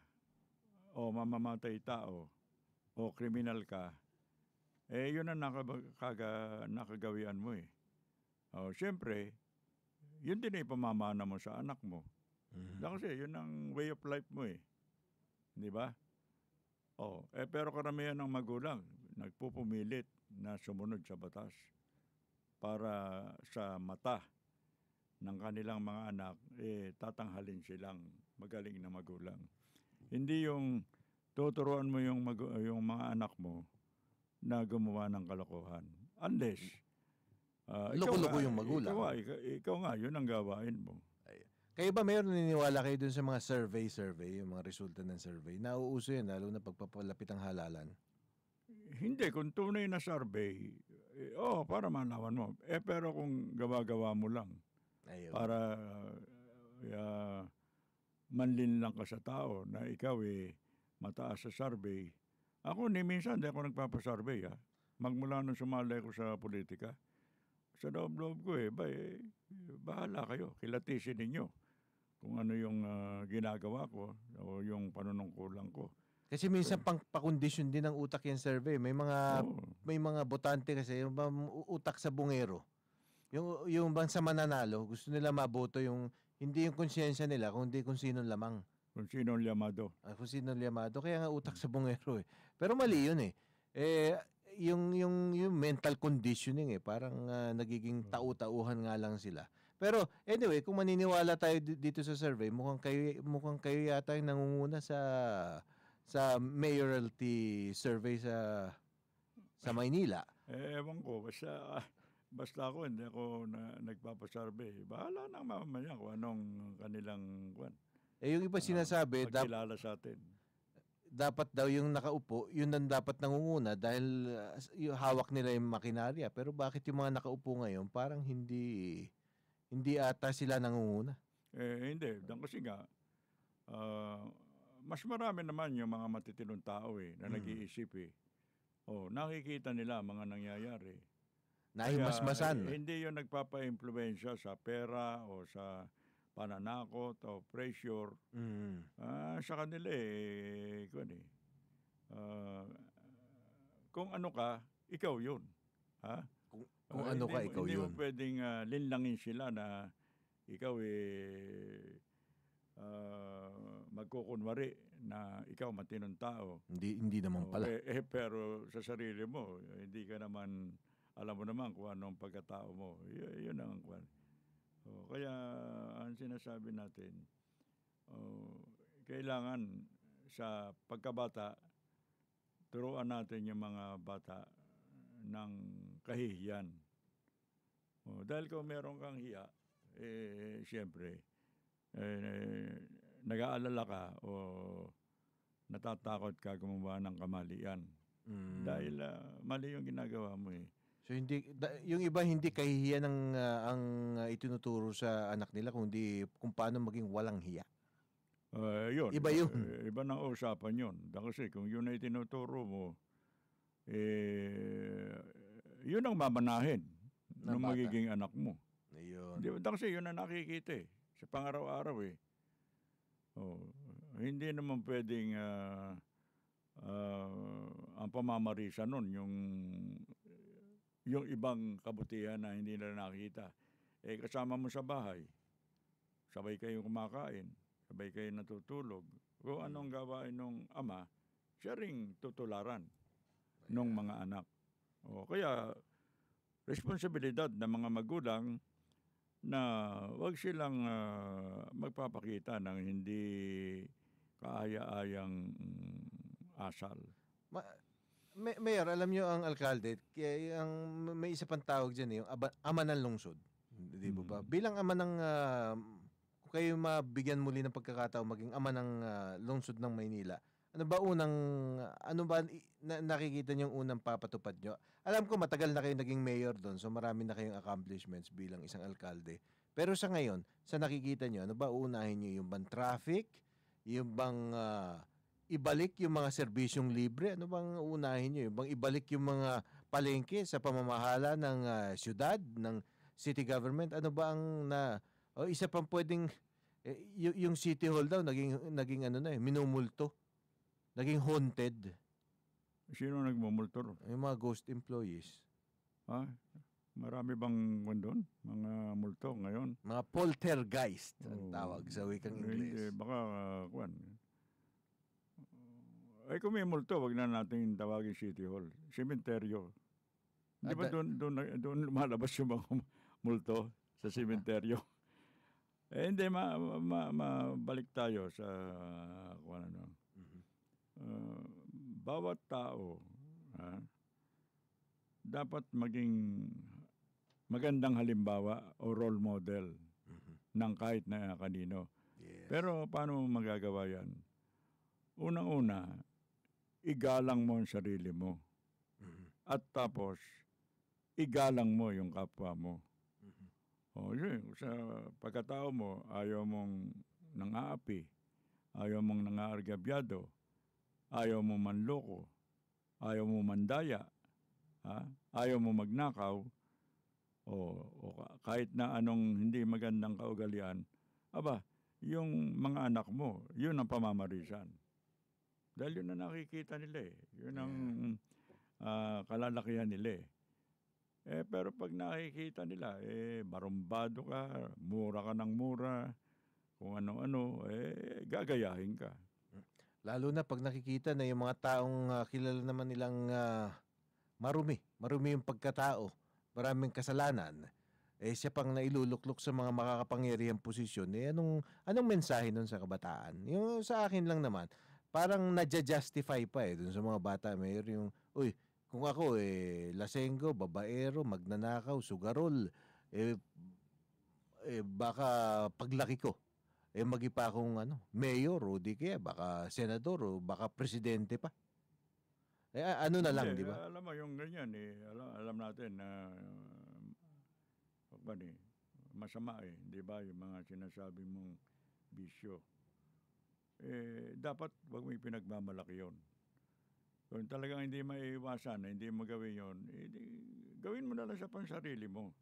o mamamatay tao, o kriminal ka, yun ang nakagawian mo Siyempre, yun din ipamamana mo sa anak mo. Kasi yun ang way of life mo Di ba? Pero karamihan ng magulang, nagpupumilit na sumunod sa batas para sa mata ng kanilang mga anak, tatanghalin silang magaling na magulang. Hindi yung tuturuan mo yung mga anak mo na gumawa ng kalokohan. Unless, loko-loko yung magulang. Ikaw nga, yun ang gawain mo. Kayo ba mayroon naniniwala kayo dun sa mga survey, yung mga resulta ng survey? Nauuso yan, lalo na pagpapalapit ang halalan. Hindi, kung tunay na survey, para malaman mo. Pero kung gawa-gawa mo lang, Ayun. para manlinlang ka sa tao na ikaw mataas sa survey. Ako minsan hindi ako nagpapasurvey. Magmula nung sumali ko sa politika, sa loob-loob ko bahala kayo, kilatisin ninyo kung ano yung ginagawa ko o yung panunungkulan ko. Kasi minsan pakondisyon din ng utak yung survey. May mga botante kasi yung utak sa bungero. Yung bang sa mananalo, gusto nila maboto yung hindi yung konsyensya nila, kundi kung sinong lamang. Kung sinong llamado. Kung sinong llamado. Kaya nga utak sa bungero eh. Pero mali yun eh. Yung mental conditioning parang nagiging tau-tauhan nga lang sila. Pero anyway, kung maniniwala tayo dito sa survey, mukhang kayo yata yung nangunguna sa mayoralty survey sa Maynila. Ewan ko, basta ako, hindi ako nagpapasurvey. Bahala na mamaya kung anong kanilang yung iba sinasabi, pagkilala sa atin. Dapat daw yung nakaupo, yun ang dapat nangunguna dahil yung hawak nila yung makinarya. Pero bakit yung mga nakaupo ngayon, parang hindi ata sila nangunguna? Hindi. Kasi nga, mas marami naman yung mga matitinong tao na nag-iisip nakikita nila mga nangyayari. Nahimasmasan. Hindi yung nagpapa-impluwensya sa pera o sa pananakot o pressure. Sa kanila kung ano ka, ikaw yun. Kung ano ka, ikaw hindi yun. Hindi mo pwedeng linlangin sila na ikaw magkukunwari na ikaw matinong tao. Hindi naman pala. Pero sa sarili mo, hindi ka naman, alam mo naman kung anong pagkatao mo. Yun ang kaya ang sinasabi natin, kailangan sa pagkabata, turuan natin yung mga bata ng kahihiyan. Dahil kung meron kang hiya, siyempre, nag-aalala ka o natatakot ka gumawa ng kamalian. Dahil mali yung ginagawa mo So yung iba hindi kahihiyan ang itinuturo sa anak nila kundi kung paano maging walang hiya. Yun. Iba yun. Iba ng usapan yun. Kasi kung yun ay tinuturo mo, yun ang mamanahin ng magiging anak mo. Ayun. Di ba? Kasi yun ang nakikita sa pangaraw-araw hindi naman pwedeng ang pamamarisa nun yung ibang kabutihan na hindi na nakita. Kasama mo sa bahay, sabay kayong kumakain, sabay kayong natutulog. Kung anong gawain ng ama, siya ring tutularan ng mga anak. Kaya, responsibilidad ng mga magulang na wag silang magpapakita ng hindi kaaya-ayang asal. Mayor, alam nyo ang alkalde, may isa pang tawag dyan yung ama ng lungsod. Di ba? Bilang ama ng, kung kayo mabigyan muli ng pagkakataon maging ama ng lungsod ng Maynila, ano ba nakikita nyo unang papatupad nyo? Alam ko matagal na kayo naging mayor doon, so marami na kayong accomplishments bilang isang alkalde. Pero sa ngayon, sa nakikita nyo, ano ba uunahin nyo? Yung bang traffic? Yung bang ibalik yung mga serbisyong libre? Ano bang uunahin nyo? Yung bang ibalik yung mga palengke sa pamamahala ng syudad, ng city government? Ano ba ang isa pang pwedeng, yung city hall daw, naging minumulto. Naging haunted. Sino nagmumulto? Yung mga ghost employees. Marami bang doon? Mga multo ngayon? Mga poltergeist ang tawag sa wikang Ingles. Baka, kung may multo, wag na natin tawagin City Hall. Sementeryo. Di ba doon lumalabas yung mga multo sa sementeryo? Hindi, mabalik tayo sa kung ano. Bawat tao dapat maging magandang halimbawa o role model ng kahit na kanino. Yes. Pero paano magagawa yan? Unang-una, igalang mo ang sarili mo. At tapos, igalang mo yung kapwa mo. Sa pagkatao mo, ayaw mong nang-aapi. ayaw mong nangaargabyado, ayaw mo manloko, ayaw mo mandaya, ayaw mo magnakaw, o kahit na anong hindi magandang kaugalian, aba, yung mga anak mo, yun ang pamamarisan. Dahil yun ang nakikita nila eh. Yun ang kalalakihan nila eh. Pero pag nakikita nila, barumbado ka, mura ka ng mura, kung ano-ano, gagayahin ka. Lalo na pag nakikita na yung mga taong kilala naman nilang marumi yung pagkatao, maraming kasalanan, siya pang nailuluklok sa mga makakapangyarihang posisyon, anong mensahe nun sa kabataan? Yung sa akin lang naman, parang nadja-justify pa dun sa mga bata, Mayor, yung, uy, kung ako lasenggo, babaero, magnanakaw, sugarol, baka paglaki ko, magipa akong mayor o di kaya baka senador o baka presidente pa. Ano na lang, di ba? Alam mo, yung ganyan alam natin na masama di ba? Yung mga sinasabi mong bisyo. Dapat wag mo ipinagmamalaki yun. Kung talagang hindi maiiwasan na hindi mo gawin yun, gawin mo na lang sa pansarili mo.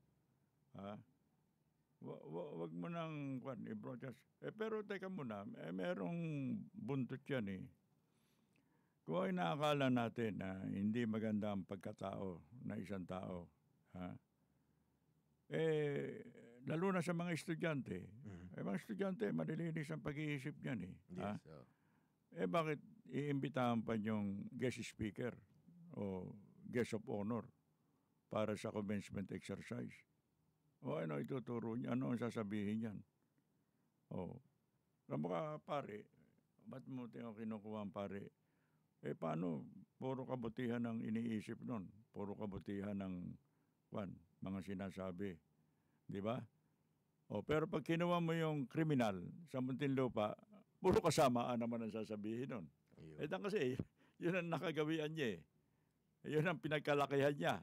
Wag mo nang i-broadcast. Pero teka muna, merong buntot yan eh. Kung inaakala natin na hindi maganda ang pagkatao na isang tao, lalo na sa mga estudyante, mga estudyante, malilinis ang pag-iisip niyan eh. Yes, Bakit iimbitahan pa yung guest speaker o guest of honor para sa commencement exercise? O ano ituturo niya? Ano ang sasabihin niyan? Kamo ka pare, ba't mo kinukuha ang pare? Paano? Puro kabutihan ang iniisip nun. Puro kabutihan ng mga sinasabi. Di ba? Pero pag kinuha mo yung kriminal sa Muntinlupa, puro kasamaan naman ang sasabihin nun. Kasi yun ang nakagawian niya eh. Yun ang pinagkalakihan niya.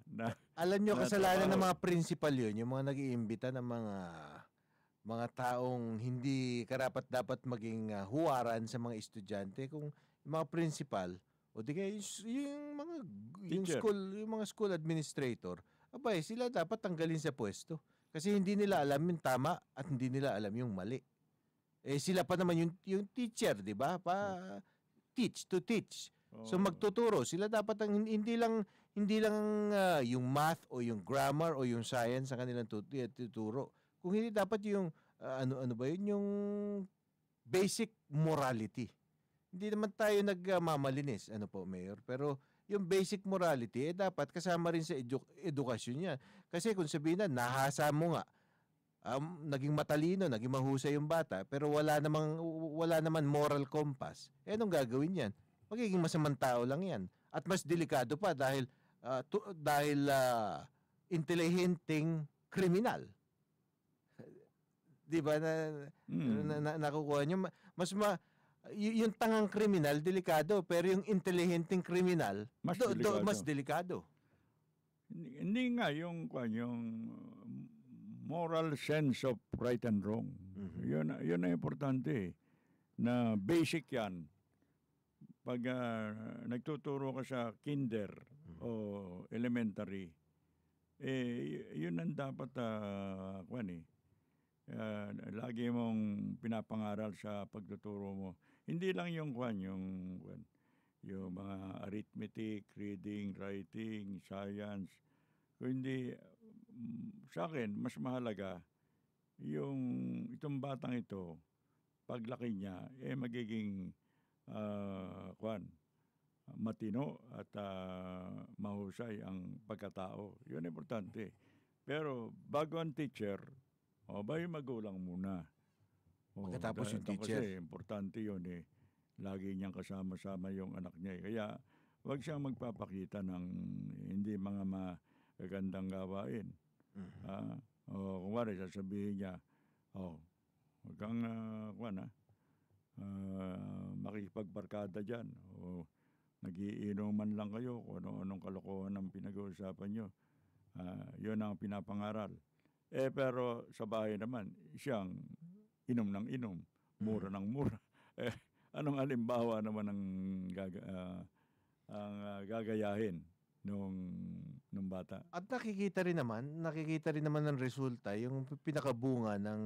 Alam nyo, kasalanan ng mga principal yun, yung mga nag-iimbita ng mga taong hindi karapat-dapat maging huwaran sa mga estudyante. Kung yung mga principal, o di kaya yung mga school administrator, abay, sila dapat tanggalin sa pwesto. Kasi hindi nila alam yung tama at hindi nila alam yung mali. Sila pa naman yung teacher, di ba? Teach to teach. So magtuturo sila, dapat hindi lang yung math o yung grammar o yung science ang kanilang tuturo. Kung hindi, dapat yung ano ba yun, yung basic morality. Hindi naman tayo nagmamalinis, po, Mayor, pero yung basic morality dapat kasama rin sa edukasyon niya. Kasi kung sabihin na nahasa mo nga, naging matalino, naging mahusay yung bata, pero wala naman moral compass, anong gagawin yan? Magiging masamang tao lang yan. At mas delikado pa dahil intelihenteng kriminal. Di ba nakukuha nyo? Yung tangang kriminal, delikado. Pero yung intelihenteng kriminal, mas delikado. Hindi nga yung moral sense of right and wrong. Yun ang importante. Na basic yan. Pag nagtuturo ka sa kinder o elementary, yun ang dapat lagi mong pinapangaral sa pagtuturo mo. Hindi lang yung mga arithmetic, reading, writing, science. Kundi sa akin mas mahalaga yung itong batang ito, paglaki niya magiging matino at mahusay ang pagkatao. Yun importante. Pero bago ang teacher, yung magulang muna. Pagkatapos yung teacher. Kasi importante yun Lagi niyang kasama-sama yung anak niya. Kaya wag siyang magpapakita ng hindi mga magagandang gawain. Kung wala, sasabihin niya, wag kang makikipagbarkada dyan. O nagiinuman lang kayo kung anong kalokohan ang pinag-uusapan nyo. Yun ang pinapangaral. Pero sa bahay naman, siyang inom ng inom, mura ng mura. anong halimbawa naman gagayahin nung bata? At nakikita rin naman ng resulta yung pinakabunga ng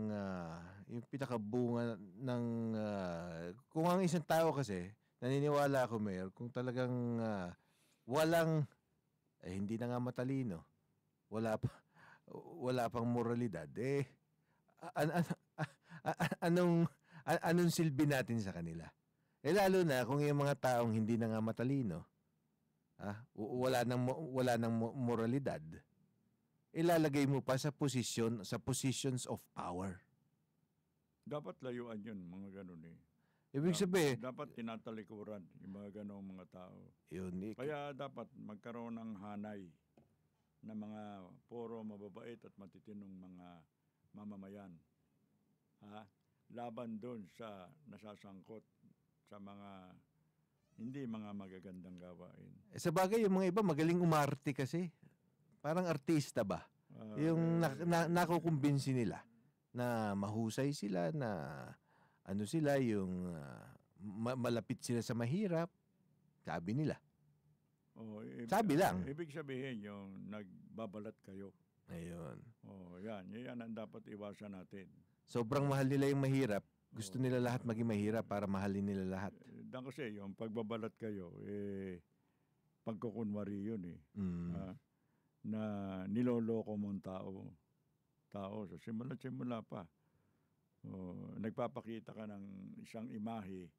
kung ang isang tao kasi naniniwala ako, Mayor, kung talagang walang hindi na nga matalino, wala pa wala pang moralidad, an, an, anong silbi natin sa kanila? Lalo na kung yung mga taong hindi na nga matalino, wala nang moralidad, ilalagay mo pa sa positions of power. Dapat layuan yun, mga ganun eh. Ibig sabihin, Dapat tinatalikuran yung mga ganong mga tao. yun, Kaya dapat magkaroon ng hanay na mga puro mababait at matitinong mga mamamayan. Laban doon sa nasasangkot sa mga hindi mga magagandang gawain. sa bagay, yung mga iba magaling umarte kasi. Parang artista ba? Yung nakukumbinsi nila na mahusay sila, na ano sila, yung malapit sila sa mahirap. Sabi nila. Sabi lang. Ibig sabihin yung nagbabalat kayo. Ayun. Yan ang dapat iwasan natin. Sobrang mahal nila yung mahirap. Gusto nila lahat maging mahirap para mahalin nila lahat. Kasi yung pagbabalat kayo, pagkukunwari yun eh. Na niloloko mong tao sa simula pa. Nagpapakita ka ng isang imahe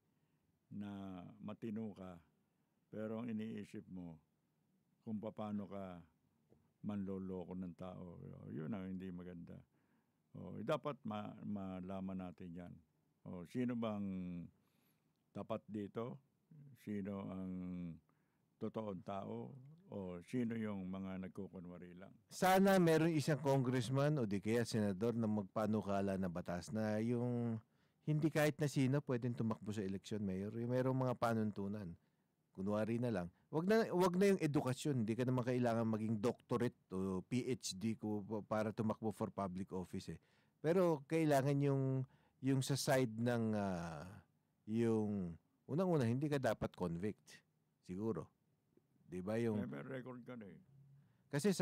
na matino ka, pero ang iniisip mo kung paano ka manloloko ng tao, yun ang hindi maganda. Dapat malaman natin yan. Sino bang tapat dito? Sino ang totoong tao? O sino yung mga nagkukunwari lang? Sana meron isang congressman o di kaya senador na magpanukala na batas na yung hindi kahit na sino pwedeng tumakbo sa eleksyon, Mayor. Yung merong mga panuntunan. Kunwari na lang. Wag na yung edukasyon. Hindi ka naman kailangan maging doctorate o PhD para tumakbo for public office eh. Pero kailangan yung sa side ng yung unang-una hindi ka dapat convict. Siguro. 'Di ba yung may record ka na eh. Kasi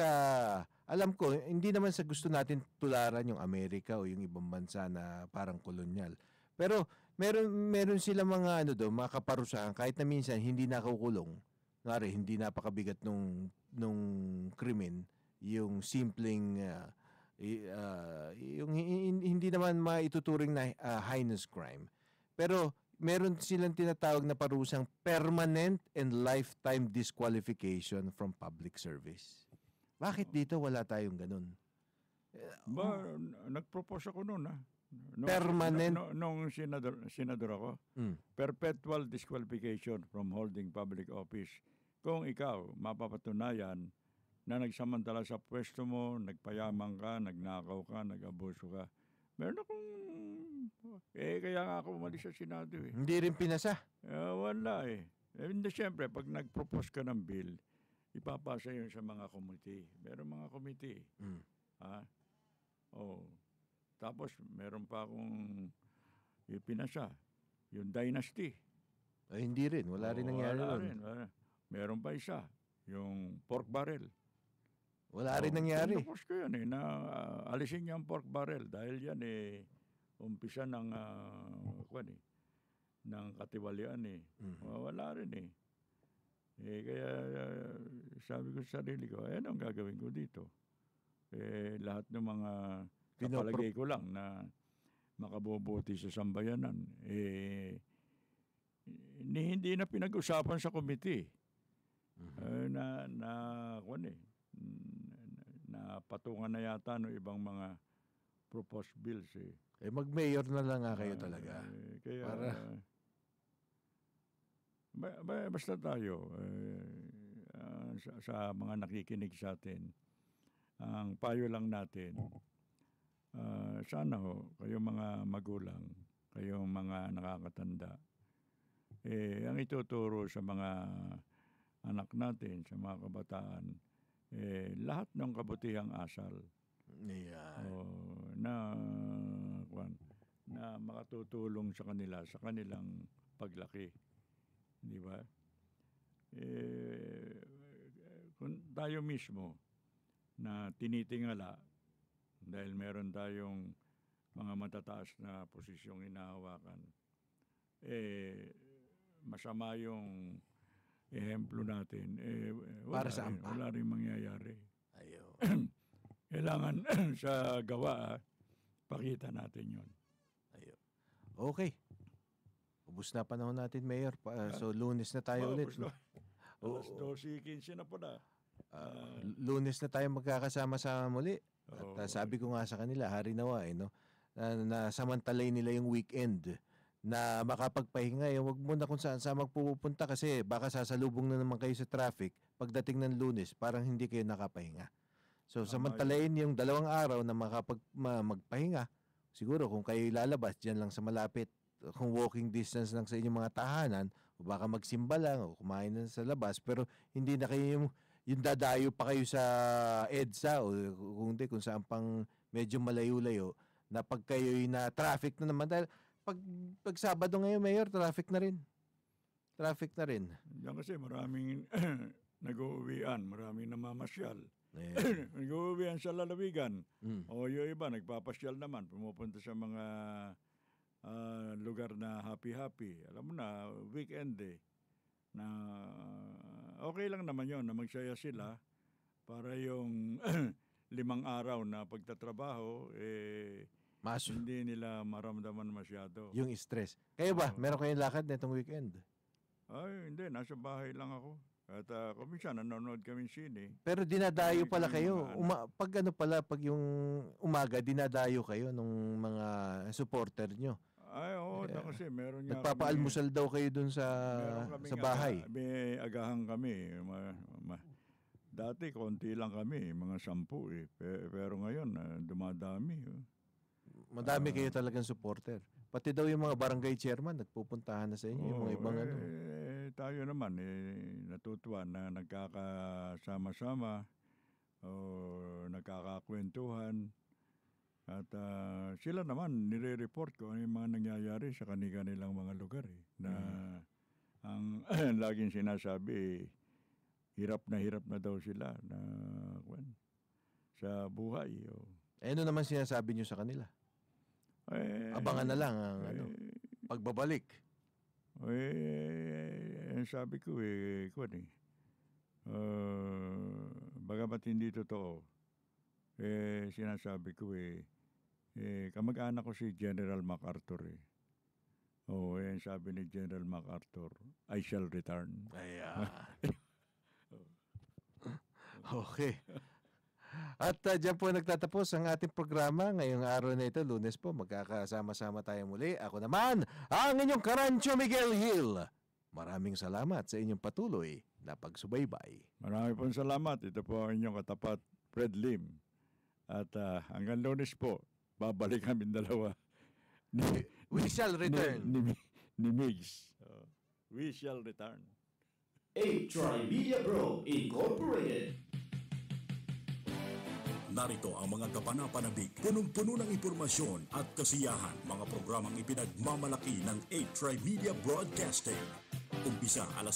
alam ko, hindi naman sa gusto natin tularan yung Amerika o yung ibang bansa na parang kolonyal. Pero meron sila mga mga kaparusahan kahit na minsan hindi nakukulong. Ngari, hindi napakabigat nung krimen, yung simpleng yung hindi naman maituturing na heinous crime. Pero meron silang tinatawag na parusang permanent and lifetime disqualification from public service. Bakit dito wala tayong ganun? Nag-propose ako noon Permanent? Nung senador ako. Perpetual disqualification from holding public office. Kung ikaw, mapapatunayan na nagsamantala sa pwesto mo, nagpayaman ka, nagnakaw ka, nag-abuso ka. Meron akong... kaya nga ako umalis sa Senado eh. Hindi rin pinasa? Wala eh. Hindi, siyempre, pag nag-propose ka ng bill, ipapasa yun sa mga committee. Meron mga committee. Tapos, meron pa akong ipinasa. Yung dynasty. Ay, hindi rin. Wala rin nangyari nun. Meron pa isa. Yung pork barrel. Wala rin nangyari. Pinapos ko yan na alisin niya ang pork barrel dahil yan umpisa ng ng katiwalian Wala rin kaya sabi ko sa sarili ko, anong gagawin ko dito? Lahat ng mga kapalagay ko lang na makabubuti sa sambayanan, hindi na pinag-usapan sa committee. Na patungan na yata ng ibang mga proposed bills mag-mayor na lang nga kayo talaga. Kaya basta tayo sa mga nakikinig sa atin, ang payo lang natin, sana kayo mga magulang, kayong mga nakakatanda, ang ituturo sa mga anak natin, sa mga kabataan, lahat ng kabutihang asal na makatutulong sa kanila sa kanilang paglaki. Di ba? Kung tayo mismo na tinitingala dahil meron tayong mga matataas na posisyong inahawakan, masama yung ehemplo natin, Para saan pa? wala rin mangyayari. Ayo. Kailangan sa gawa, pakita natin yon. Ayo. Okay. Ubus na panahon natin, Mayor. So, Lunes na tayo ulit. Alas 12:15 na pala. Lunes na tayo magkakasama-sama muli. At sabi ko nga sa kanila, hari nawa, no? Na samantalay nila yung weekend na makapagpahinga. Huwag mo na kung saan magpupunta kasi baka sasalubong na naman kayo sa traffic pagdating ng Lunes, parang hindi kayo nakapahinga. So, samantalayin yung 2 araw na magpahinga. Siguro kung kayo lalabas, dyan lang sa malapit, kung walking distance lang sa inyong mga tahanan, o baka magsimba lang o kumain na sa labas, pero hindi na kayo yung dadayo pa kayo sa EDSA o kung saan pang medyo malayo-layo na pag kayo'y na traffic na naman. Dahil pag Sabado ngayon, Mayor, traffic na rin. Traffic na rin. Diyan kasi maraming nag-uuwian, maraming namamasyal. Nag-uuwian sa lalawigan. O yung iba, nagpapasyal naman, pumupunta sa mga lugar na happy-happy. Alam mo na, weekend na okay lang naman yon na magsaya sila para yung 5 araw na pagtatrabaho, hindi nila maramdaman masyado. Yung stress. Kayo ba, meron kayong lakad na itong weekend? Ay, hindi. Nasa bahay lang ako. At kung minsan, nanonood kami sine. Pero dinadayo pala kayo. Pag yung umaga, dinadayo kayo nung mga supporter nyo. Ay, oo. Kasi meron nga nagpapaalmusal daw kayo dun sa bahay. May agahan kami. Dati, konti lang kami. Mga 10 Pero ngayon, dumadami. Madami kayo talagang supporter. Pati daw yung mga barangay chairman, nagpupuntahan na sa inyo. Yung mga ibang tayo naman, natutuwa na nagkakasama-sama o nagkakakwentuhan. At sila naman nire-report ko ano yung mga nangyayari sa kanilang mga lugar. Na ang laging sinasabi, hirap na daw sila na sa buhay. Ano naman sinasabi nyo sa kanila? Abangan na lang ang pagbabalik. Sabi ko bagamat hindi totoo, sinasabi ko kamag-anak ko si General MacArthur. Sabi ni General MacArthur, I shall return. Ayan. Okay. At dyan po nagtatapos ang ating programa. Ngayong araw na ito, Lunes po, magkakasama-sama tayo muli. Ako naman, ang inyong Karancho Miguel Hill. Maraming salamat sa inyong patuloy na pagsubaybay. Maraming pong salamat. Ito po ang inyong katapat, Fred Lim. At hanggang Lunes po, babalik kami dalawa. We shall return. Ni Migs. We shall return. A-Tri-Media Bro Incorporated. Narito ang mga kapanapanabik, punong-puno ng impormasyon at kasiyahan, mga programang ipinagmamalaki ng A-Tri Media Broadcasting. Umpisa alas